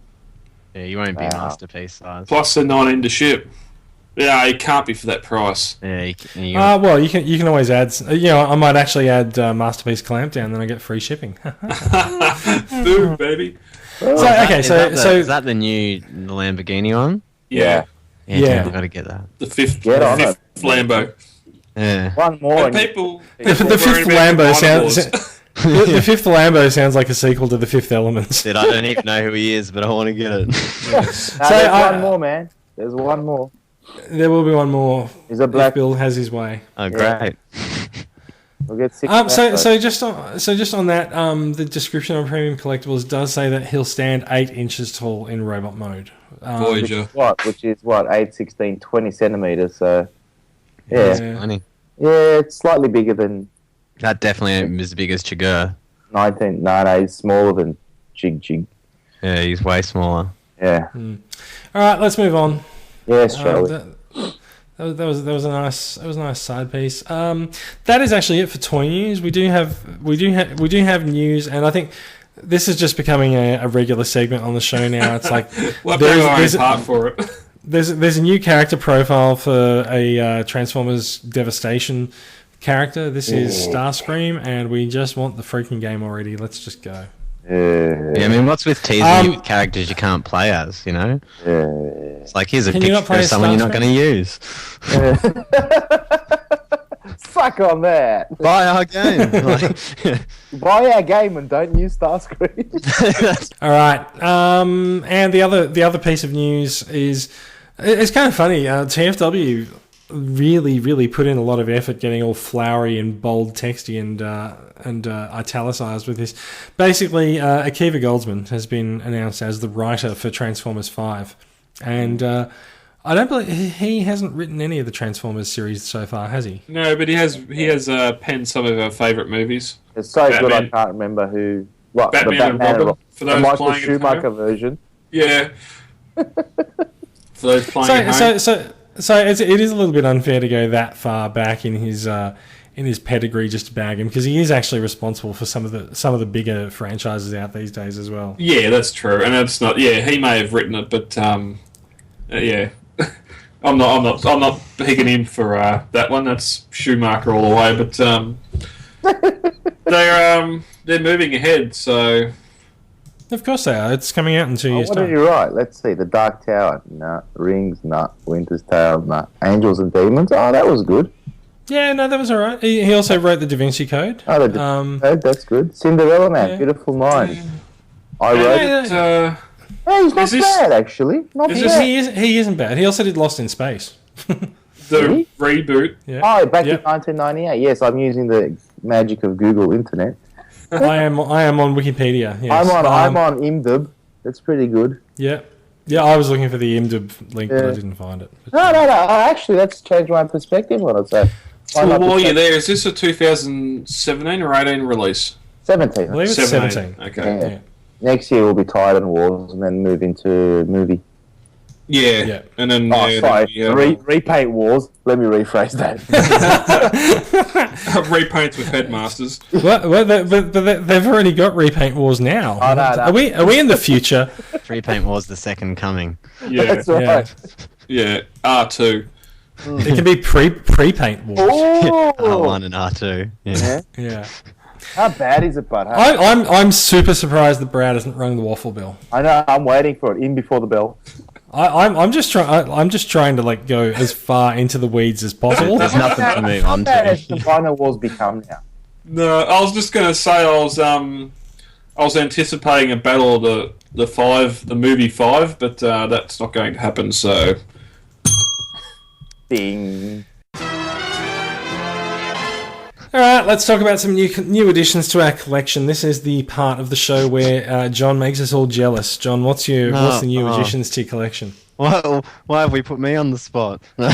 Yeah, you won't be Wow. masterpiece size. Plus the 19 to ship. Yeah, it can't be for that price. Yeah, you Well, you can always add. I might actually add Masterpiece Clampdown, then I get free shipping. Boom, baby. So okay, is that the new Lamborghini one? Yeah, Yeah, Yeah. damn, I gotta get that. the fifth Get on fifth Lambo. Yeah. One more. And And people, the fifth Lambo sounds. The fifth Lambo sounds like a sequel to The Fifth Element. Dude, I don't even know who he is, but I want to get it. there's I- one more, man. There's one more. There will be one more. He's a If black. Bill has his way. Oh, great. We'll get 6. So just on that, the description on Premium Collectibles does say that he'll stand 8 inches tall in robot mode. Voyager. Which is 8, 16, 20 centimeters. So, yeah. Yeah. Funny. Yeah, it's slightly bigger than That definitely ain't as big as Chigurh. 19. No, he's smaller than Jig Jig. Yeah, he's way smaller. Yeah. All right, let's move on. Yes, shall we? That was a nice side piece. That is actually it for toy news. We do have news, and I think this is just becoming a regular segment on the show now. It's like We'll have there's- to part for it. there's a new character profile for a Transformers Devastation character. This is Starscream, and we just want the freaking game already. Let's just go. Yeah, I mean, what's with teasing you with characters you can't play as, you know? It's like, here's a Can you not picture play of as someone you're not Starscream? going to use. Suck on that. Buy our game. Like, Buy our game and don't use Starscream. All right. And the other piece of news is it's kind of funny. TFW really put in a lot of effort getting all flowery and bold texty and italicized with this. Basically, Akiva Goldsman has been announced as the writer for Transformers 5, and I don't believe he hasn't written any of the Transformers series so far, has he? No, but he has penned some of our favourite movies. It's so good I Batman. can't remember who. What, Batman the and Batman Robin, and for the those Michael playing at Schumacher home. version. Yeah. For those playing at home. So it is a little bit unfair to go that far back in his pedigree just to bag him, because he is actually responsible for some of the bigger franchises out these days as well. Yeah, that's true, and that's not. Yeah, he may have written it, but yeah, I'm not picking him for that one. That's Schumacher all the way. But they're moving ahead, so Of course they are. It's coming out in 2 years' What did time. you write? Let's see. The Dark Tower. No. Rings. No. Winter's Tale. No. Angels and Demons. Oh, that was good. Yeah, no, that was all right. He also wrote the Da Vinci Code. Oh, the code, that's good. Cinderella Man. Yeah. Beautiful Mind. I wrote it. Yeah, Hey, he's not Is this- bad, actually. Not is bad. he isn't bad. He also did Lost in Space. The reboot. Yeah. Oh, back Yep. in 1998. Yes, I'm using the magic of Google Internet. I am on Wikipedia. Yes. I'm on IMDb. That's pretty good. Yeah. Yeah, I was looking for the IMDb link, but I Yeah. didn't find it. But- No. Actually, that's changed my perspective on it. So, why Well, not while the you're there, is this a 2017 or 18 release? 17. I believe it's 17. Okay. Yeah. Yeah. Next year will be Titan Wars, and then move into movie. Yeah. Yeah. And then Oh, sorry, yeah, Repaint Wars. Let me rephrase that. repaints with headmasters. Well, but they've already got Repaint Wars now. Oh, no. Are we in the future? Repaint Wars the second coming. Yeah. That's right. Yeah. R2. It can be pre-Paint Wars. Oh, R1 and R2. Yeah. yeah. Yeah. How bad is it, bud? Huh? I'm super surprised that Brad hasn't rung the waffle bell. I know. I'm waiting for it in before the bell. I'm just trying to like go as far into the weeds as possible. There's nothing to move How on bad has to. Combiner Wars become now? No, I was just going to say I was anticipating a battle of the movie 5, but that's not going to happen. So Ding. All right, let's talk about some new additions to our collection. This is the part of the show where John makes us all jealous. John, what's the new additions to your collection? Why have we put me on the spot? No,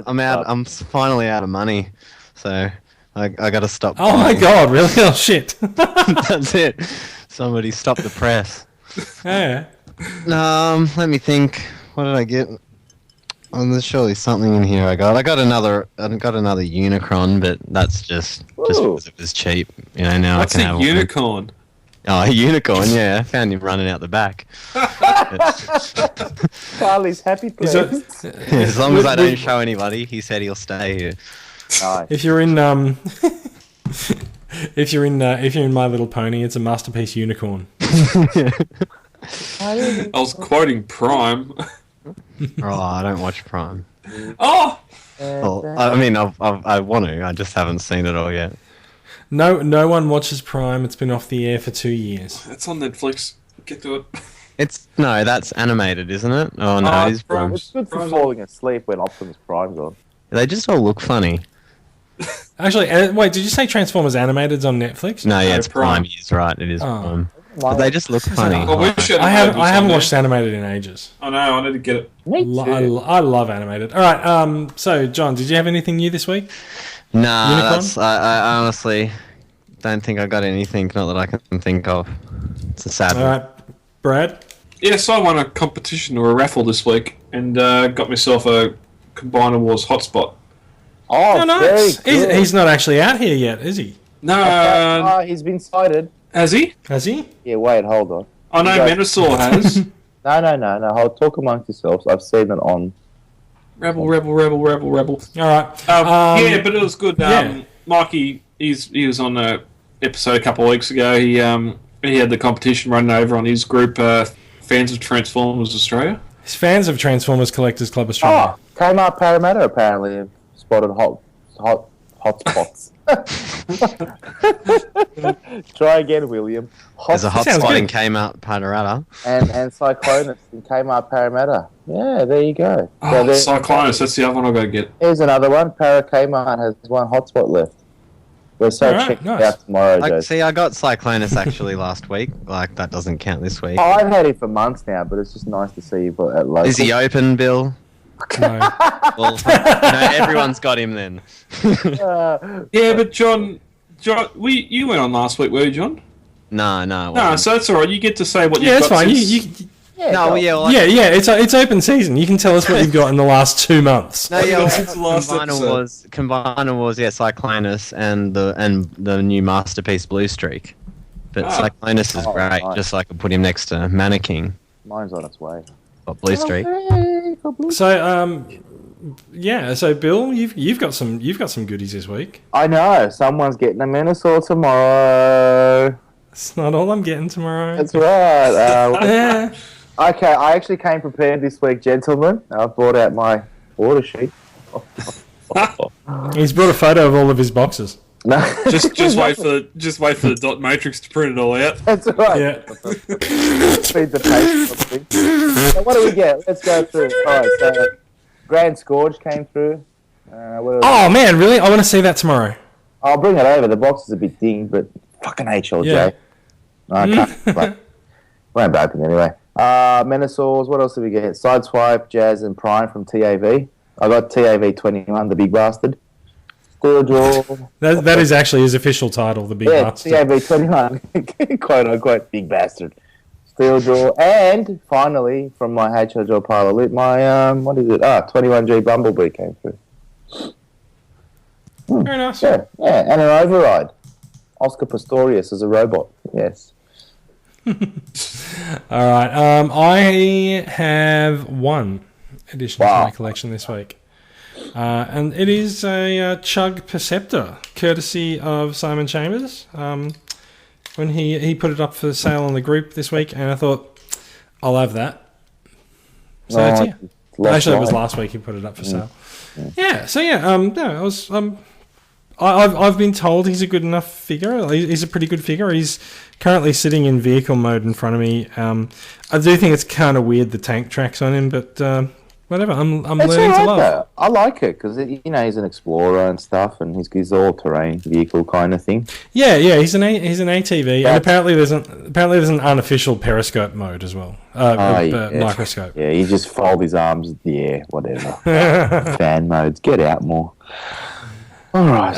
I'm out. I'm finally out of money, so I got to stop. Oh my buying. God! Really? Oh shit! That's it. Somebody stop the press. Yeah. Let me think. What did I get? Oh, there's surely something in here. I got another Unicron, but that's just Ooh. because it was cheap. You know, now what's I can a have one. unicorn? Oh, a unicorn. Yeah, I found him running out the back. Charlie's happy place. As long as I don't show anybody, he said he'll stay here. Nice. If you're in if you're in My Little Pony, it's a masterpiece unicorn. I was quoting Prime. Oh, I don't watch Prime. Oh, Well, I mean, I want to. I just haven't seen it all yet. No one watches Prime. It's been off the air for 2 years. it's on Netflix. Get to it. That's animated, isn't it? Oh no, Oh, it is Prime. It's good for Prime's falling asleep when Optimus Prime's on. They just all look funny. Actually, wait, did you say Transformers Animated's on Netflix? No, yeah, No, it's Prime. Prime. He's right. It is Oh. Prime. But they just look funny. I wish I haven't watched Animated in ages. I know. I need to get it. Me too. I love Animated. All right. So, John, did you have anything new this week? Nah, Unicron? I honestly don't think I got anything. Not that I can think of. It's a sad. All right, Brad. Yes, I won a competition or a raffle this week and got myself a Combiner Wars hotspot. Oh, Oh, very nice. good. He's not actually out here yet, is he? No, He's been sighted. has he? Has he? Yeah, wait, hold on. I know Yeah. Menasor has. No. Hold, talk amongst yourselves. I've seen it on. Rebel. All right. Yeah, but it was good. yeah. Mikey, he was on a episode a couple of weeks ago. He had the competition running over on his group, fans of Transformers Australia. He's fans of Transformers Collectors Club Australia. Oh, Kmart Parramatta apparently have spotted hot spots. Try again, William. There's a hot Sounds spot good. in Kmart Panorama. and Cyclonus in Kmart Parramatta. Yeah, there you go. Oh, there- Cyclonus, that's the other one I'll go get. Here's another one. Kmart has one hotspot left. We're so Alright, checking nice. it out tomorrow, Joe. I got Cyclonus actually last week. Like, that doesn't count this week. Oh, I've had him for months now, but it's just nice to see you at local. Is he open, Bill? No. Well, no, everyone's got him then. Yeah, but John, you went on last week, were you, John? No. No, so that's all right. You get to say what Yeah, you've it's got. fine. since- Yeah, No, go. yeah, well, Yeah. It's open season. You can tell us what you've got in the last 2 months. No, yeah, Since the last episode. Combiner Wars, yeah, Cyclonus and the new Masterpiece Blue Streak. But Ah. Cyclonus is Oh, great, nice. just so I could put him next to Mannequin. Mine's on its way. But Blue Streak. So, So, Bill, you've got some goodies this week. I know. Someone's getting a Menasor tomorrow. It's not all I'm getting tomorrow. That's right. Yeah. Okay, I actually came prepared this week, gentlemen. I've brought out my order sheet. He's brought a photo of all of his boxes. No, Just wait for the dot matrix to print it all out. That's right. Yeah. Feed the page. So what do we get? Let's go through. All right, so Grand Scourge came through. What else? Oh man, really? I want to see that tomorrow. I'll bring it over. The box is a bit dinged, but fucking HLJ. Yeah. I can't. But won't be open anyway. Menasors. What else did we get? Sideswipe, Jazz, and Prime from TAV. I got TAV 21, the big bastard. Steel Jaw. That is actually his official title, the big bastard. TAV 21, quote unquote, big bastard. Steel Jaw, and finally from my HLJ pile of loot, my what is it? 21G Bumblebee came through. Very nice. Yeah, and an override. Oscar Pistorius as a robot. Yes. All right. I have one addition to my collection this week. And it is a Chug Perceptor, courtesy of Simon Chambers. When he put it up for sale on the group this week, and I thought, I'll have that. So that's it. Actually, it was last week he put it up for sale. Yeah. So I was. I've been told he's a good enough figure. He's a pretty good figure. He's currently sitting in vehicle mode in front of me. I do think it's kind of weird the tank tracks on him, but whatever. I'm learning to love. Though. I like it because he's an explorer and stuff, and he's all-terrain vehicle kind of thing. Yeah. He's an ATV, and apparently there's an unofficial periscope mode as well. Microscope. Yeah, he just fold his arms in the air, whatever. Fan modes, get out more. All right.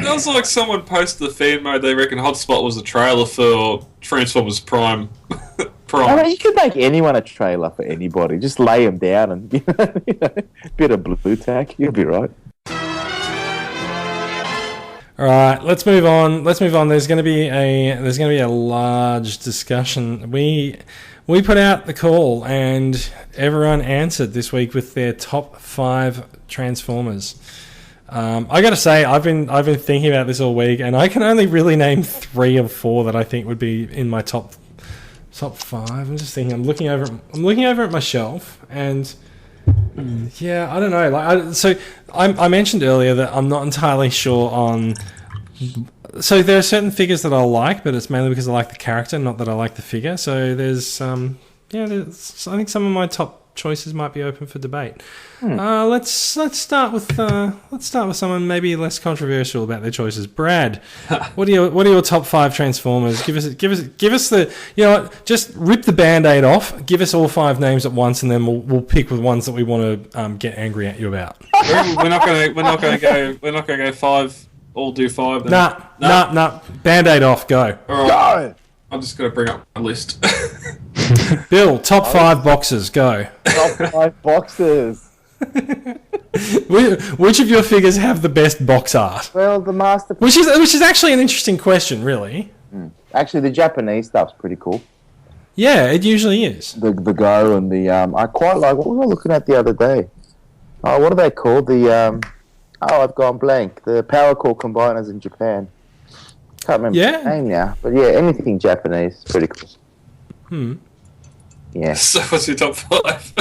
Sounds like someone posted the fan mode. They reckon Hotspot was a trailer for Transformers Prime. I mean, you could make anyone a trailer for anybody. Just lay them down and bit of blue tack. You'll be right. All right, let's move on. There's going to be a large discussion. We put out the call and everyone answered this week with their top 5 Transformers. I got to say, I've been thinking about this all week, and I can only really name 3 or 4 that I think would be in my top 5. I'm just thinking. I'm looking over at my shelf, and yeah, I don't know. I mentioned earlier that I'm not entirely sure on. So there are certain figures that I like, but it's mainly because I like the character, not that I like the figure. So there's I think some of my top choices might be open for debate. Let's start with someone maybe less controversial about their choices. Brad, what are your top 5 Transformers? Give us the, you know what, just rip the Band-Aid off. Give us all 5 names at once, and then we'll pick with ones that we want to get angry at you about. We're not gonna go 5. All do 5. Then. Nah. Band-Aid off. Go. All right. I'm just gonna bring up a list. Bill, top 5 boxes. Go. Top 5 boxes. Which of your figures have the best box art? Well, the master. Which is actually an interesting question, really. Actually, the Japanese stuff's pretty cool. Yeah, it usually is. The Go and the I quite like. What was I looking at the other day? Oh, what are they called? The I've gone blank. The Power Core combiners in Japan. Can't remember the name now, but yeah, anything Japanese, pretty cool. Yeah. So what's your top 5?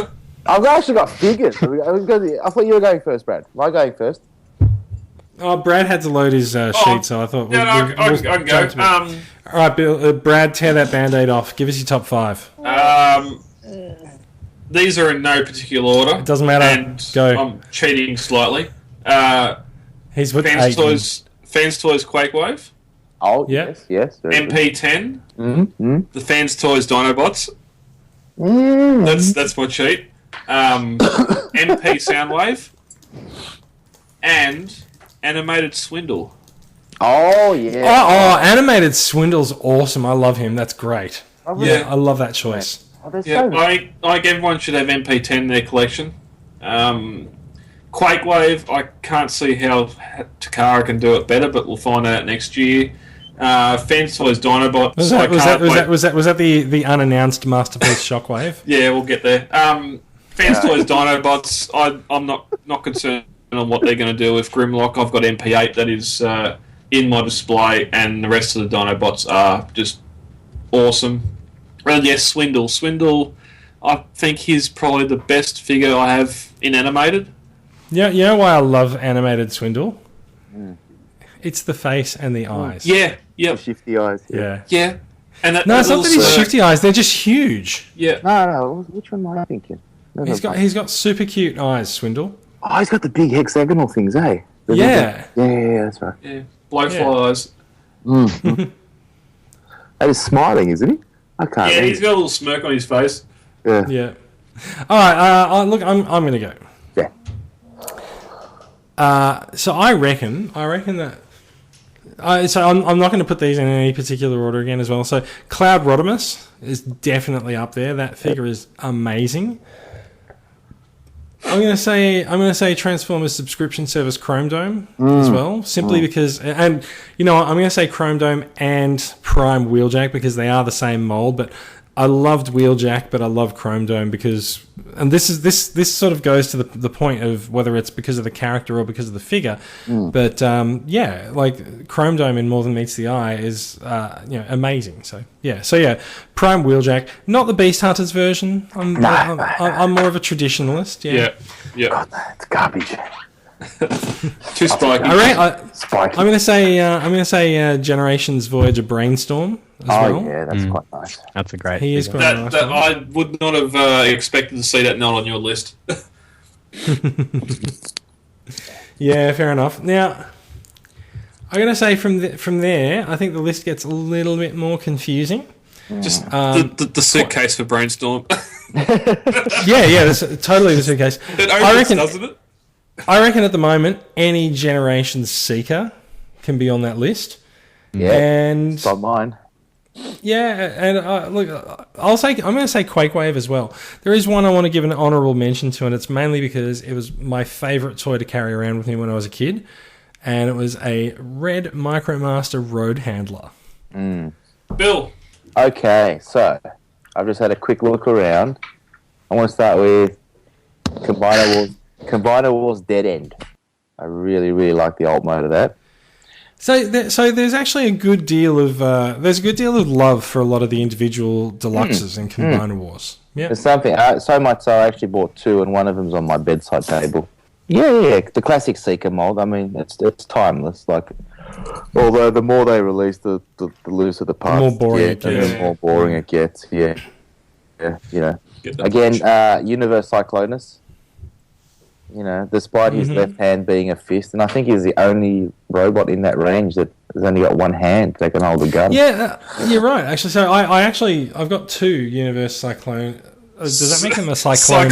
I've actually got figures. I thought you were going first, Brad. Am I going first? Oh, Brad had to load his sheet, so I thought... I can go. All right, Bill, Brad, tear that Band-Aid off. Give us your top 5. These are in no particular order. It doesn't matter. And Go. I'm cheating slightly. He's with Fans Toys Quakewave. Oh, yeah. Yes. MP10. The Fans Toys Dinobots. Mm. That's my cheat. MP Soundwave. And Animated Swindle. Oh, yeah. Animated Swindle's awesome. I love him. That's great. I love that choice. Oh, I think everyone should have MP10 in their collection. Quakewave, I can't see how Takara can do it better, but we'll find out next year. Fans Toys Dinobots. Was that the unannounced masterpiece Shockwave? Yeah, we'll get there. Fans Toys Dinobots. I'm not concerned on what they're going to do with Grimlock. I've got MP8. in my display, and the rest of the Dinobots are just awesome. And yes, Swindle. Swindle, I think he's probably the best figure I have in animated. Yeah, you know why I love animated Swindle? It's the face and the eyes. Yeah, yeah, Shifty eyes. Yeah. yeah. And that, No, it's not that he's smirk. shifty eyes. They're just huge. Yeah, No, which one am I thinking? He's got super cute eyes, Swindle. Oh, he's got the big hexagonal things, eh? Yeah. Yeah, that's right. yeah. Blowfly eyes. That is smiling, isn't he? I can't Yeah, read. he's got a little smirk on his face. Yeah. Yeah. All right. Look, I'm going to go. Yeah. So I reckon that. So I'm not going to put these in any particular order again as well. So Cloud Rodimus is definitely up there. That figure is amazing. I'm going to say Transformers subscription service Chrome Dome as well, simply because, and you know what, I'm going to say Chrome Dome and Prime Wheeljack because they are the same mold. But I loved Wheeljack, but I love Chrome Dome because, and this sort of goes to the point of whether it's because of the character or because of the figure. But yeah, like Chrome Dome in More Than Meets the Eye is amazing. So yeah, Prime Wheeljack, not the Beast Hunters version. I'm more of a traditionalist. Yeah, yeah. God, that's garbage. Too spiky. Spiky. I'm going to say Generations Voyager Brainstorm as well. Yeah, that's quite nice. That's a great. He is figure. quite a nice That one. I would not have expected to see that not on your list. Yeah, fair enough. Now, I'm going to say from there, I think the list gets a little bit more confusing. Just the suitcase for Brainstorm. Yeah, that's totally the suitcase. It I opens, reckon. doesn't it? I reckon at the moment any Generations Seeker can be on that list. Yeah. And It's not mine. yeah, and look, I'm going to say Quakewave as well. There is one I want to give an honourable mention to, and it's mainly because it was my favourite toy to carry around with me when I was a kid, and it was a red Micromaster Road Handler. Bill. Okay, so I've just had a quick look around. I want to start with Combiner Wars Dead End. I really, really like the alt mode of that. So there's actually a good deal of love for a lot of the individual deluxes in Combiner Wars. Yeah. There's something so much so I actually bought two, and one of them's on my bedside table. Yeah, the classic Seeker mold. I mean, it's timeless. Like, although the more they release, the looser the parts, more boring it and gets. the more boring it gets. Yeah, you know. Get that Again, punch. Universe Cyclonus. You know, despite his left hand being a fist, and I think he's the only robot in that range that has only got one hand that can hold a gun. Yeah, you're right. Actually, so I've got two Universe Cyclone. Does that make them a Cyclone?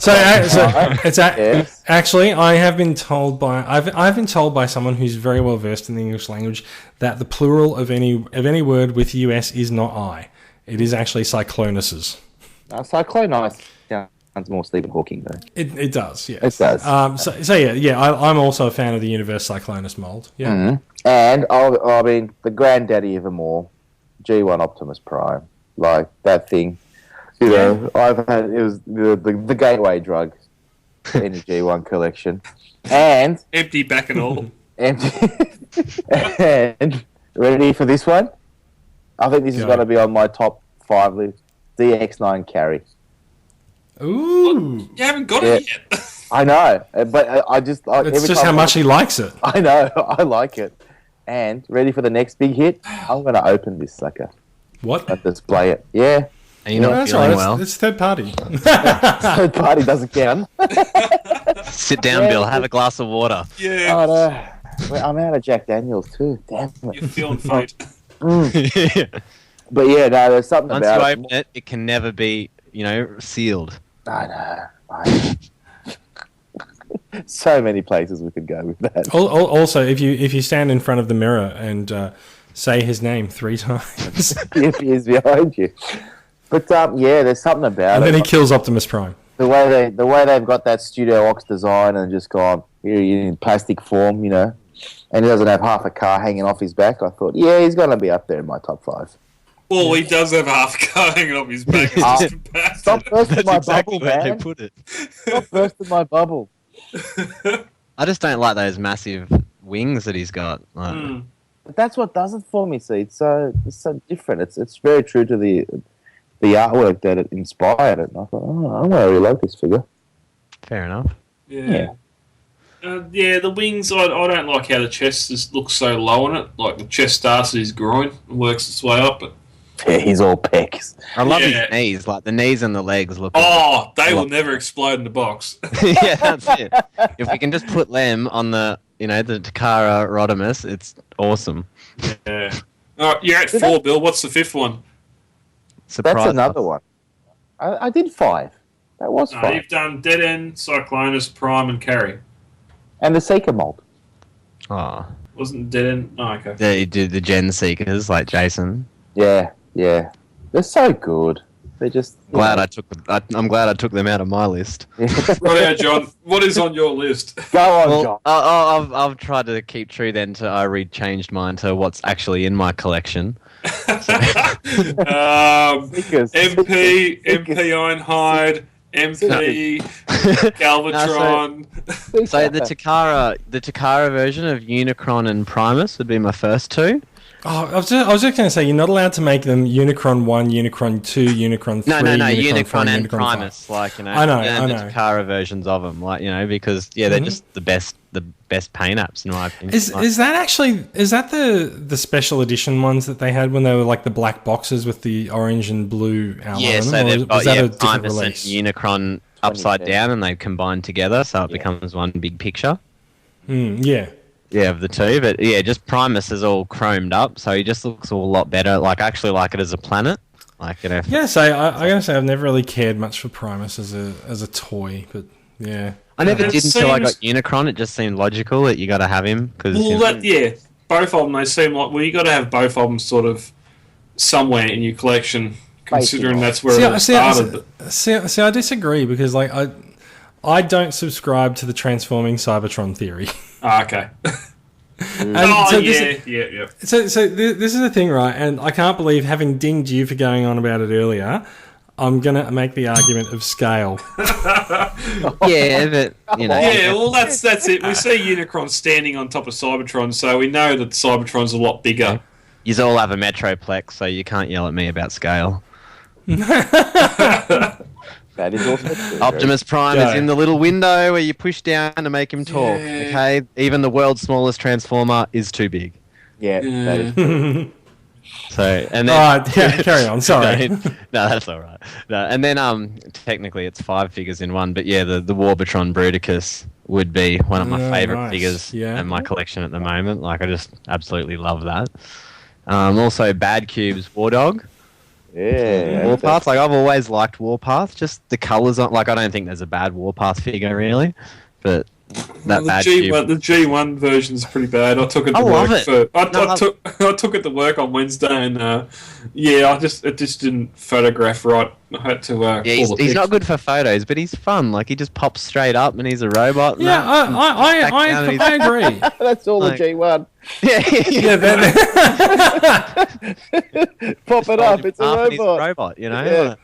Yes. Actually, I've been told by someone who's very well versed in the English language that the plural of any word with US is not I. It is actually Cyclonuses. Cyclonus sounds more Stephen Hawking though. It does, yes. It does. So I'm also a fan of the Universe Cyclonus mold. Yeah. And I mean, the granddaddy of them all, G1 Optimus Prime, like that thing. You know, it was the gateway drug in the G1 collection, and Empty back and all. and ready for this one? I think this is going to be on my top 5 list. DX9 Carry. Ooh. You haven't got it yet. I know, but I just It's every just time how much he likes it. I know, I like it. And ready for the next big hit? I'm going to open this sucker What? and display it. Yeah. And you're not That's feeling right. well. It's third party. Third party doesn't count. Sit down, Bill. Have a glass of water. Yeah. Oh, no. Well, I'm out of Jack Daniels too. Damn it. You're feeling faint. But yeah, no, there's something Once you about open it, it can never be, sealed. I know. So many places we could go with that. Also, if you stand in front of the mirror and say his name 3 times, If he is behind you. But yeah, there's something about and it. then he kills Optimus Prime. The way they've got that Studio Ox design and just gone here in plastic form, and he doesn't have half a car hanging off his back. I thought, yeah, he's going to be up there in my top 5. Well, he does have half a car hanging off his back. It's just a bastard. Stop bursting my exactly bubble, where they man. put it. Stop bursting my bubble. I just don't like those massive wings that he's got. Like, But that's what does it for me. See, it's so different. It's very true to the artwork that it inspired it. And I thought, I really like this figure. Fair enough. Yeah. The wings, I don't like how the chest looks so low on it. Like, the chest starts at his groin and works its way up. But Yeah, he's all pecs. I love his knees. Like, the knees and the legs look... they will never explode in the box. Yeah, that's it. If we can just put them on the Takara Rodimus, it's awesome. Yeah. All right, you're at 4, Bill. What's the 5th one? Surprise That's another us. one. I did 5. That was 5. You've done Dead End, Cyclonus, Prime, and Carry. And the Seeker mold. Oh. Wasn't Dead End? Oh, okay. Yeah, you do the Gen Seekers like Jason. Yeah. They're so good. They're just... I'm glad I took them out of my list. Right, John. What is on your list? Go on, Well, John. I've tried to keep true then to I changed mine to what's actually in my collection. MP Ironhide, MP Galvatron. So the Takara version of Unicron and Primus would be my first 2. Oh, I was just going to say, you're not allowed to make them Unicron 1, Unicron 2, Unicron 3, No, Unicron 4, Unicron and Unicron Primus, 5. like, you know, I know. the Takara versions of them, like, you know, because they're just the best paint apps in my opinion. Is that the special edition ones that they had when they were like the black boxes with the orange and blue outline? Yeah, so or they've was got that a different Primus and release? Unicron upside down, and they combine together, so it becomes one big picture. Yeah. Yeah, of the 2, but yeah, just Primus is all chromed up, so he just looks a lot better. Like, I actually like it as a planet. Like, you know. Yeah, so I gotta say I've never really cared much for Primus as a toy, but yeah. I never It did until I got seems- Unicron. It just seemed logical that you got to have him because. Well, both of them, they seem like, you got to have both of them sort of somewhere in your collection, considering that's where it all started. See, I disagree because like I don't subscribe to the transforming Cybertron theory. Ah, okay. And so yeah. So this is the thing, right? And I can't believe, having dinged you for going on about it earlier, I'm gonna make the argument of scale. Yeah, but you know. Yeah, well, that's it. We see Unicron standing on top of Cybertron, so we know that Cybertron's a lot bigger. You all have a Metroplex, so you can't yell at me about scale. That is also true. Optimus Prime is in the little window where you push down to make him talk. Yeah. Okay, even the world's smallest Transformer is too big. Yeah, that is true. So and then All right, carry on. Sorry. No, that's all right. No, and then technically it's 5 figures in one, but yeah, the Warbitron Bruticus would be one of my favourite figures in my collection at the moment. Like, I just absolutely love that. Also, Bad Cube's War Dog. Yeah. Warpath, like, I've always liked Warpath. Just the colours, like, I don't think there's a bad Warpath figure really, but that Bad Cube. The G1 version's pretty bad. I took it to I love work it. I took it to work on Wednesday, and it just didn't photograph right. I had to. Yeah, he's not good for photos, but he's fun. Like, he just pops straight up, and he's a robot. And Yeah, I agree. That's all Like- the G1. Pop it up. It's a Up and he's robot. robot, you know. Yeah.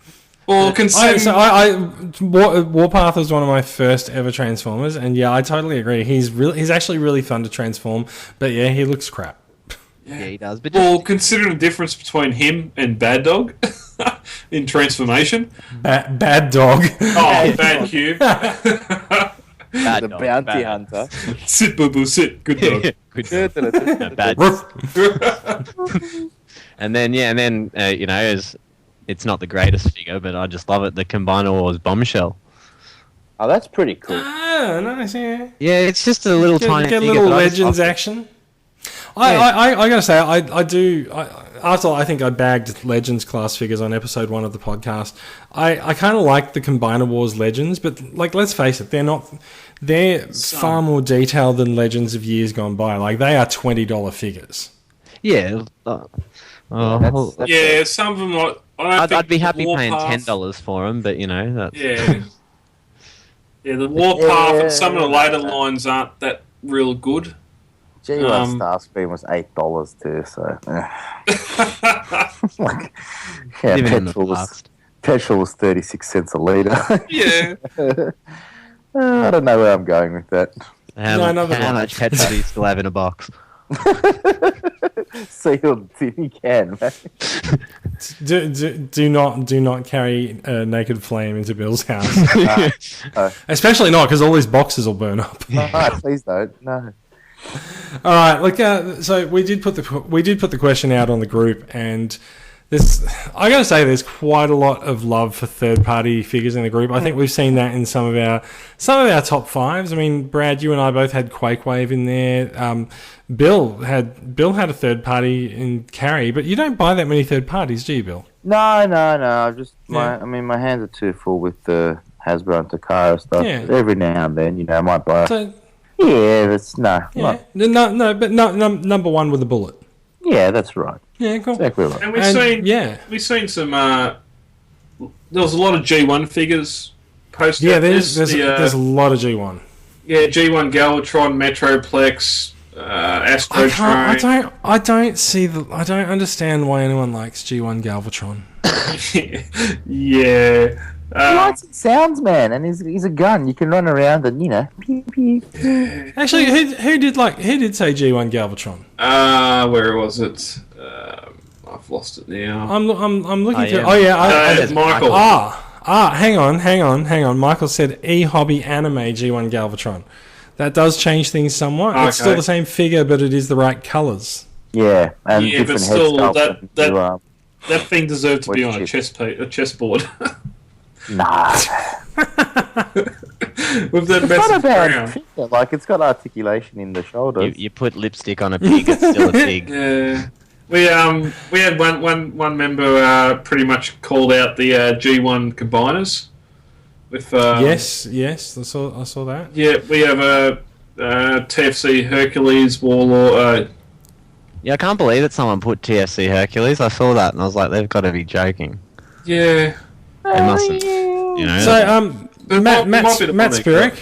Well, Warpath was one of my first ever Transformers, and yeah, I totally agree. He's actually really fun to transform, but yeah, he looks crap. Yeah, he does. But Well, considering the difference between him and Bad Dog in transformation. Bad dog. Oh, Bad Cube. The bounty hunter. Sit, boo boo, sit. Good dog. Good. No, bad. And then you know, it's not the greatest figure, but I just love it. The Combiner Wars Bombshell. Oh, that's pretty cool. Ah, nice, yeah. Yeah, it's just a little tiny Get a figure. little but I just Legends love it. action. I gotta say, after I think I bagged Legends class figures on episode 1 of the podcast, I kind of like the Combiner Wars Legends, but like, let's face it, they're far more detailed than Legends of years gone by. Like, they are $20 figures. Yeah. That's Yeah, some of them. I'd be happy paying Warpath- $10 for them, but you know that's. Yeah. Yeah, the Warpath and some of the later lines aren't that real good. G1 Starscream was $8 too, so. Like, yeah, Living in the petrol was 36 cents a litre. Yeah. I don't know where I'm going with that. How another one. much petrol do you still have in a box? Sealed tin can, man. Do not carry a naked flame into Bill's house. No, Especially not because all his boxes will burn up. no, please don't. No. All right, look. So we did put the question out on the group, and I got to say, there's quite a lot of love for third-party figures in the group. I think we've seen that in some of our top fives. I mean, Brad, you and I both had Quakewave in there. Bill had a third party in Carry, but you don't buy that many third parties, do you, Bill? No. I just my hands are too full with the Hasbro and Takara stuff. Yeah. Every now and then, I might buy. So, Yeah, that's no. yeah, but number one with a bullet. Yeah, that's right. Yeah, cool. Exactly right. And we've seen some. There was a lot of G1 figures posted. Yeah, there's a lot of G1. Yeah, G1 Galvatron, Metroplex, Astrotrain. I don't understand why anyone likes G1 Galvatron. Yeah. He likes it sounds, man, and he's a gun. You can run around and pew, pew. Actually, who did say G1 Galvatron? Where was it? I've lost it now. I'm looking through. yeah. Oh yeah, Michael. hang on. Michael said e-hobby anime G1 Galvatron. That does change things somewhat. Okay. It's still the same figure, but it is the right colours. Yeah, and Yeah, but different still, head sculpt that thing deserved to be on a Which chessboard. Nah, With that it's not a massive bad crown. figure. Like it's got articulation in the shoulders. You put lipstick on a pig, it's still a pig. Yeah. We had one member pretty much called out the G1 combiners. With Yes, I saw that. Yeah, we have a TFC Hercules Warlord. Yeah, I can't believe that someone put TFC Hercules. I saw that and I was like, they've got to be joking. Yeah. They mustn't. You know. So It Matt might be the Matt funny Spirik.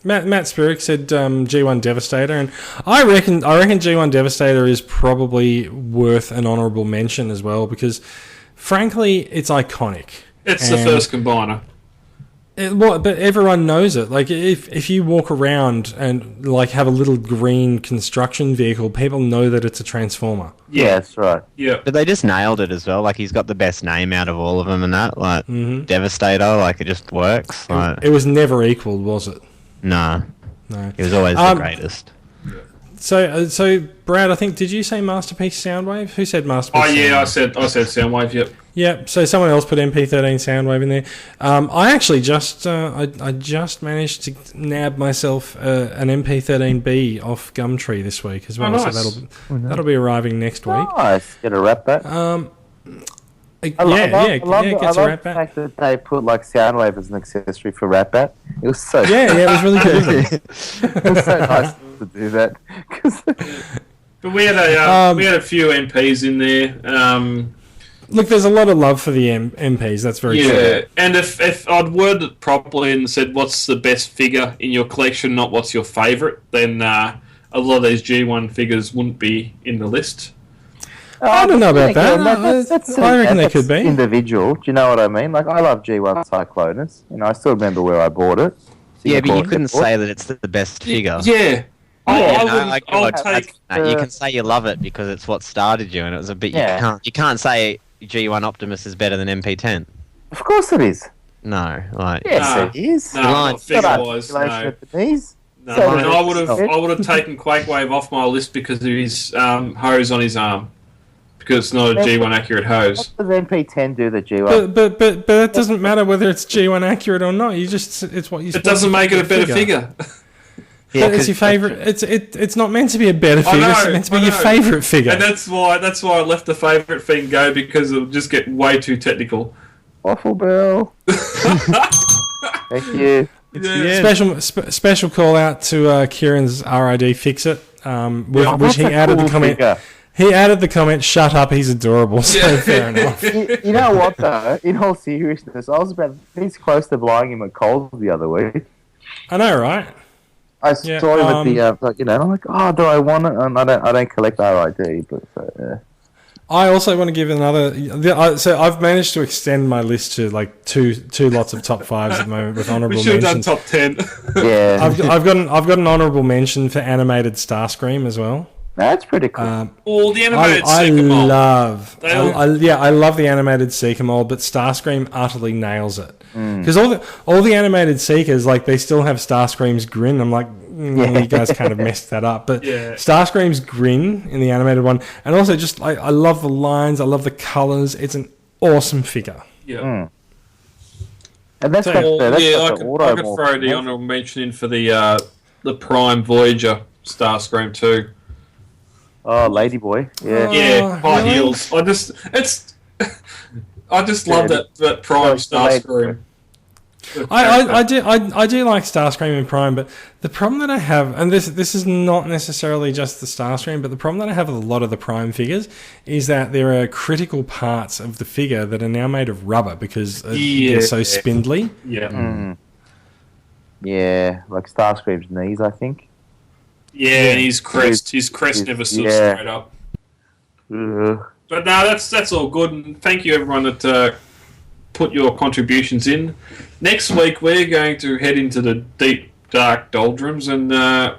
Matt Spirik said G1 Devastator, and I reckon G1 Devastator is probably worth an honourable mention as well because, frankly, it's iconic. It's the first combiner. But everyone knows it. Like if you walk around and like have a little green construction vehicle, people know that it's a Transformer. Yeah, that's right. Yeah. But they just nailed it as well. Like, he's got the best name out of all of them and that. Like, Devastator, like, it just works. Like, It was never equalled, was it? no. No. He was always the greatest. So Brad, I think, did you say Masterpiece Soundwave? Who said Masterpiece? Oh yeah, Soundwave? I said Soundwave. Yep. Yeah, so someone else put MP13 Soundwave in there. I actually just I just managed to nab myself an MP13B off Gumtree this week as well. Nice. So that'll be arriving next week. Nice. Get a wrap back. It gets a wrap the back. fact that they put like Soundwave as an accessory for Rat Bat. It was so Yeah, it was really good. it was so nice to do that. But we had a few MPs in there. Look, there's a lot of love for the MPs. That's very true. Yeah, and if I'd worded it properly and said what's the best figure in your collection, not what's your favourite, then a lot of these G1 figures wouldn't be in the list. I don't know about that. I reckon they could be. Individual. Do you know what I mean? Like, I love G1 Cyclonus. I still remember where I bought it. Yeah, but you couldn't say that it's the best figure. Yeah. I'll take. You can say you love it because it's what started you, and it was a bit. Yeah. You can't say G1 Optimus is better than MP10. Of course it is. No, like Yes, it is. No, Line. figure-wise, no. At the knees. No, So and I would have taken Quakewave off my list because of his hose on his arm. Because it's not a G1 accurate hose. What does MP10 do that G1? But that doesn't matter whether it's G1 accurate or not. It's what you. It doesn't make it a better figure. Yeah, But it's your favourite. It's not meant to be a better figure. It's meant to be I your know. favourite figure. And that's why I left the favourite thing go because it'll just get way too technical. Waffle Bell. Thank you. Special call out to Kieran's RID Fix It, which he added the comment. Figure. He added the comment, "Shut up, he's adorable." So fair enough. You know what though? In all seriousness, I was about this close to buying him a Coles the other week. I know, right? I saw him at the, I'm like, oh, do I want it? And I don't collect RID, but yeah. I also want to give another. So I've managed to extend my list to like two lots of top fives at the moment with honourable We should have mentions. done top 10. Yeah, I've got an honourable mention for animated Starscream as well. that's pretty cool. All the animated I Seeker mold. love, They all- I love the animated Seeker mold, but Starscream utterly nails it. Because all the animated Seekers, like, they still have Starscream's grin. I'm like, you guys kind of messed that up. But Yeah. Starscream's grin in the animated one, and also just I love the lines, I love the colours. It's an awesome figure. Yeah. And that's So, got the, that's yeah, got I the could auto throw the honourable mention in for the Prime Voyager Starscream too. Oh, Ladyboy. Yeah. Yeah, high really? heels. I just love that Prime Starscream. I do like Starscream and Prime, but the problem that I have, and this is not necessarily just the Starscream, but the problem that I have with a lot of the Prime figures is that there are critical parts of the figure that are now made of rubber because they're so spindly. Yeah. Yeah, like Starscream's knees, I think. Yeah, and his crest never stood straight up. Ugh. But no, that's all good, and thank you everyone that put your contributions in. Next week we're going to head into the deep dark doldrums and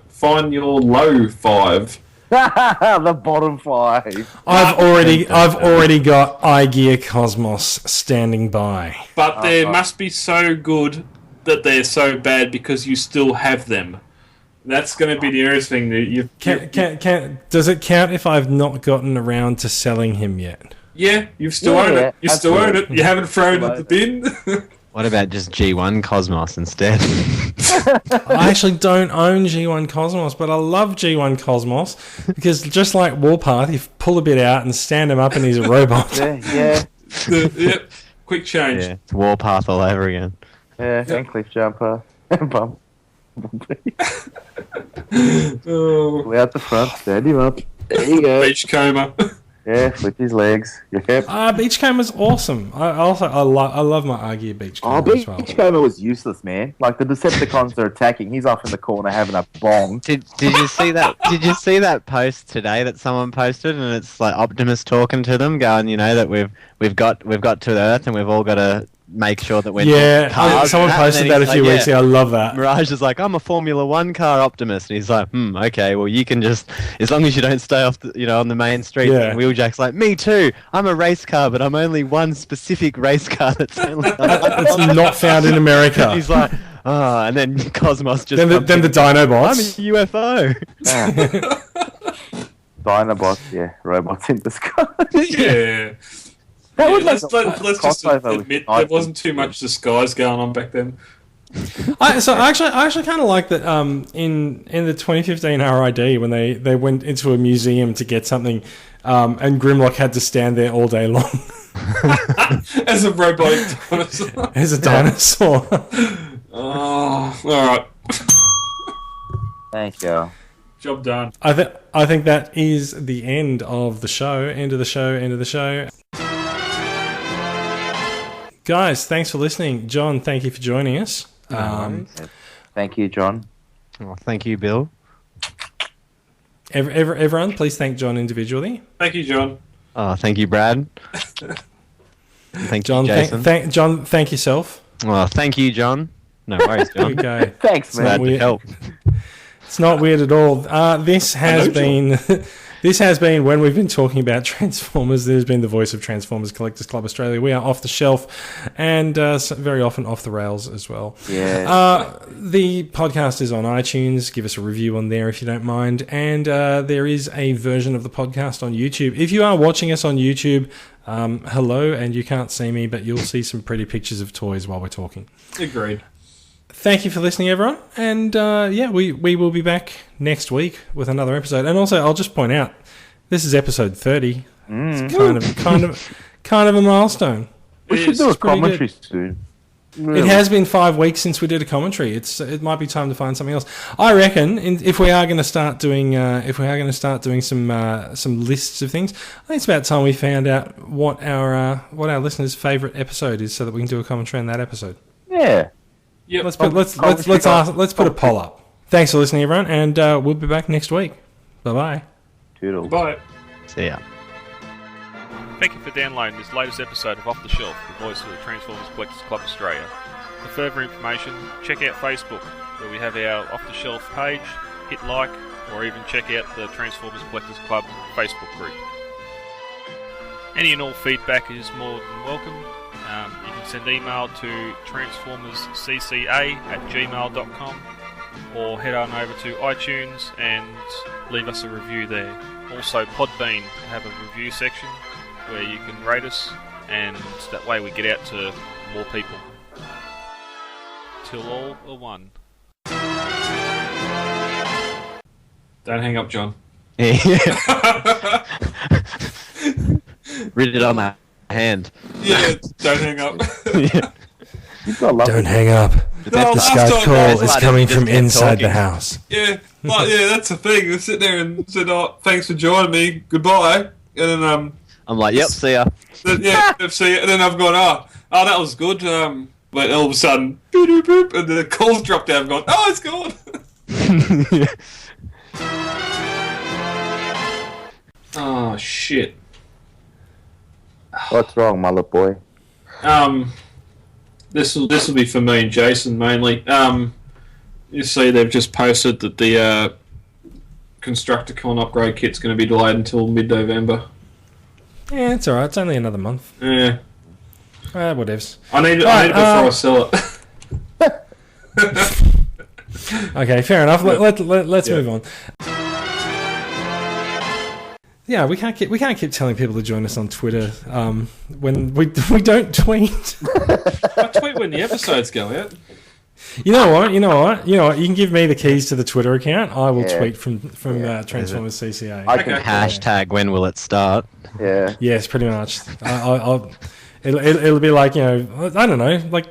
find your low five. The bottom five. I've already got iGear Cosmos standing by. But they must be so good that they're so bad because you still have them. That's going to be the interesting thing. Does it count if I've not gotten around to selling him yet? Yeah, you've still owned it. You still own it. You haven't thrown it in the bin. What about just G1 Cosmos instead? I actually don't own G1 Cosmos, but I love G1 Cosmos because just like Warpath, you pull a bit out and stand him up and he's a robot. Yeah. Yep. Quick change. Yeah, it's Warpath all over again. Yeah, and Cliff Jumper. Bum. Oh, Way out the front, stand him up. There you go. Beachcomber. Yeah, flip his legs. Yep. Beachcomber's awesome. I love my iGear Beachcomber as well. Beachcomber was useless, man. Like, the Decepticons are attacking. He's off in the corner having a bong. Did you see that? Did you see that post today that someone posted, and it's like Optimus talking to them, going, you know, that we've got to Earth, and we've all got to make sure that we're cars. Someone posted that a few weeks ago. I love that. Mirage is like, I'm a Formula One car Optimus, and he's like, okay, well, you can just, as long as you don't stay off, on the main street. Yeah. And Wheeljack's like, me too. I'm a race car, but I'm only one specific race car that's only. It's not found in America. He's like, and then Cosmos just. Then the Dinobots. I'm a UFO. Dinobots, yeah, robots in the sky. Yeah. That Yeah, would let's just crossover admit with there wasn't too much disguise going on back then. I actually kind of like that. In the 2015 RID when they went into a museum to get something, and Grimlock had to stand there all day long As a robotic dinosaur. as a dinosaur. Oh, alright. Thank you. Job done. I think that is the end of the show. End of the show. Guys, thanks for listening. John, thank you for joining us. Thank you, John. Oh, thank you, Bill. Everyone, please thank John individually. Thank you, John. Oh, thank you, Brad. Thank John, you, Jason. John, thank yourself. Oh, thank you, John. No worries, There you John. go. Thanks, Glad man. we- Glad to help. It's not weird at all. This has been when we've been talking about Transformers. There's been the voice of Transformers Collectors Club Australia. We are off the shelf and very often off the rails as well. Yeah. The podcast is on iTunes. Give us a review on there if you don't mind. And there is a version of the podcast on YouTube. If you are watching us on YouTube, hello, and you can't see me, but you'll see some pretty pictures of toys while we're talking. Agreed. Thank you for listening, everyone. And we will be back next week with another episode. And also, I'll just point out, this is episode 30. It's kind of a milestone. We should do a It's pretty commentary good. soon. It has been 5 weeks since we did a commentary. It might be time to find something else. I reckon if we are going to start doing some lists of things, I think it's about time we found out what our listeners' favourite episode is, so that we can do a commentary on that episode. Yeah. Yep. Let's put a poll up. Thanks for listening, everyone, and we'll be back next week. Bye bye. Toodles. Bye. See ya. Thank you for downloading this latest episode of Off the Shelf, the voice of the Transformers Collectors Club Australia. For further information, check out Facebook, where we have our Off the Shelf page, hit like, or even check out the Transformers Collectors Club Facebook group. Any and all feedback is more than welcome. You can send email to transformerscca@gmail.com or head on over to iTunes and leave us a review there. Also, Podbean have a review section where you can rate us, and that way we get out to more people. Till all are one. Don't hang up, John. Yeah. Read it on my hand. Yeah, don't hang up. Yeah. You've got love. Don't hang up. No, The last Skype time, call guys, is like, coming just from kept inside talking. the house. Yeah, that's the thing. I sit there and said, "Oh, thanks for joining me. Goodbye." And then I'm like, yep, see ya. see, and then I've gone, "Oh, that was good." But all of a sudden, boop, boop, boop, and the call's dropped out. I've gone, "Oh, it's gone." Oh shit. What's wrong, my little boy? This will be for me and Jason mainly. You see, they've just posted that the Constructicon upgrade kit's going to be delayed until mid-November. Yeah, it's alright. It's only another month. Yeah, Whatevs. I need it before I sell it. Okay, fair enough. Let's Yeah. move on. Yeah, we can't keep telling people to join us on Twitter when we don't tweet. I tweet when the episodes go out. You know what? You can give me the keys to the Twitter account. I will Yeah. tweet from Transformers CCA. I can Okay. Hashtag when will it start? Yeah. Yes, pretty much. It'll be like, I don't know, like,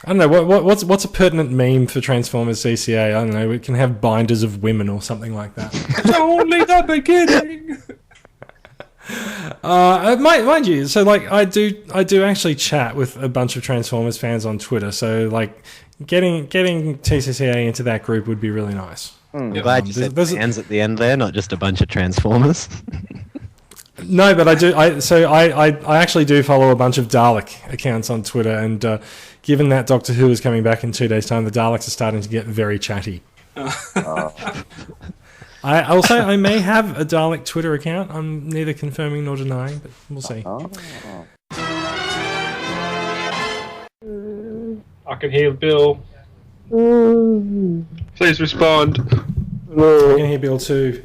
I don't know what's a pertinent meme for Transformers CCA. I don't know. We can have binders of women or something like that. Only the beginning. Mind you, so like I do actually chat with a bunch of Transformers fans on Twitter. So like getting TCCA into that group would be really nice. I'm glad you said there's- fans at the end there, not just a bunch of Transformers. No, but I do. I actually do follow a bunch of Dalek accounts on Twitter, and given that Doctor Who is coming back in 2 days' time, the Daleks are starting to get very chatty. I'll say I may have a Dalek Twitter account. I'm neither confirming nor denying, but we'll see. I can hear Bill. Please respond. I can hear Bill too.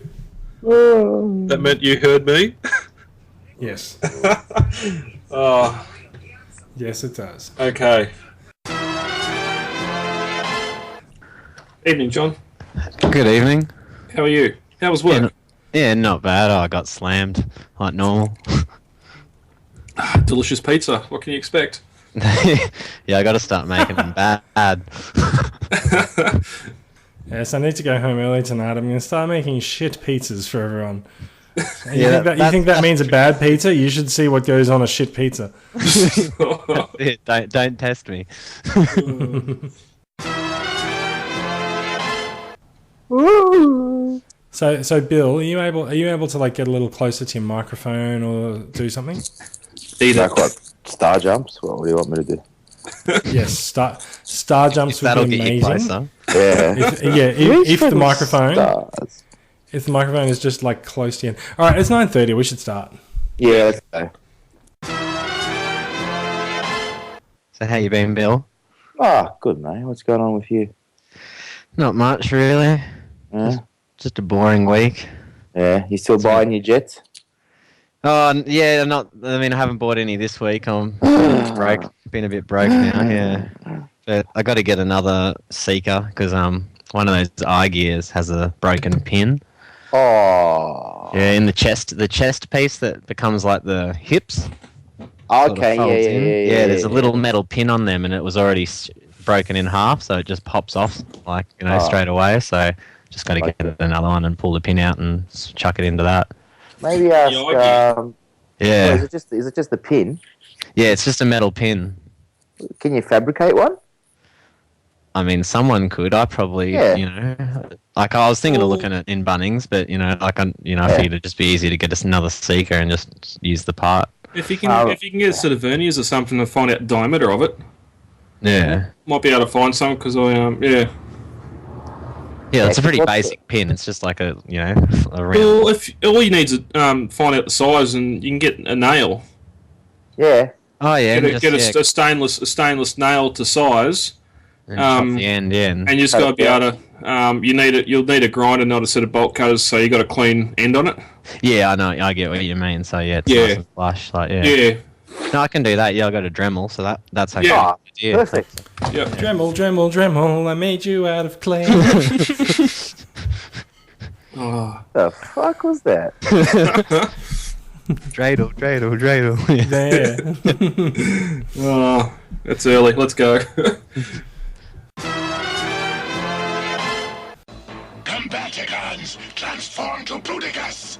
That meant you heard me? Yes. Oh, Yes, it does. okay. Evening, John. Good evening. How are you? How was work? Yeah, not bad. Oh, I got slammed like normal. Delicious pizza. What can you expect? Yeah, I got to start making them bad. Yes, I need to go home early tonight. I'm going to start making shit pizzas for everyone. And Yeah, you think that means a bad pizza? You should see what goes on a shit pizza. Don't test me. So Bill, are you able to like get a little closer to your microphone or do something? Eat Like it. what? Star jumps? What do you want me to do? Yes, star jumps would That'll be get you amazing. closer. Yeah. If the microphone Stars. if the microphone is just like close to you. All right, it's 9:30. We should start. Yeah, let's go. So how you been, Bill? Ah, good, mate. What's going on with you? Not much, really. Yeah, Just a boring week. you still buying your jets? Oh, yeah, I haven't bought any this week. I'm broke. Been a bit broke now, yeah. But I got to get another Seeker because one of those eye gears has a broken pin. Oh. Yeah, in the chest piece that becomes like the hips. Okay, folds in. yeah. There's a little metal pin on them, and it was already broken in half, so it just pops off straight away. So just got to get another one and pull the pin out and chuck it into that. Maybe ask. Yeah. Is it just the pin? Yeah, it's just a metal pin. Can you fabricate one? I mean, someone could. I probably, Yeah. you know, like I was thinking of looking at in Bunnings, but you know, like I figured it'd just be easy to get us another seeker and just use the part. If you can get a set of verniers or something to find out the diameter of it, Yeah. might be able to find some because Yeah, it's a pretty what's basic pin. It's just like a a round. Well, if all you need is find out the size, and you can get a nail. Yeah. Oh yeah, Get a stainless nail to size. and chop the end in. And you just got to be able to. You'll need a grinder, not a set of bolt cutters. So you got a clean end on it. Yeah, I know. I get what you mean. So yeah, it's Yeah. nice and flush. Like Yeah. No, I can do that. Yeah, I got a Dremel, so that's okay. Yeah. Yeah. Perfect. Yeah. Dremel, Dremel, Dremel, I made you out of clay. Oh. The fuck was that? Dreidel. There. Oh, it's early. Let's go. Combaticons, transform to Bruticus!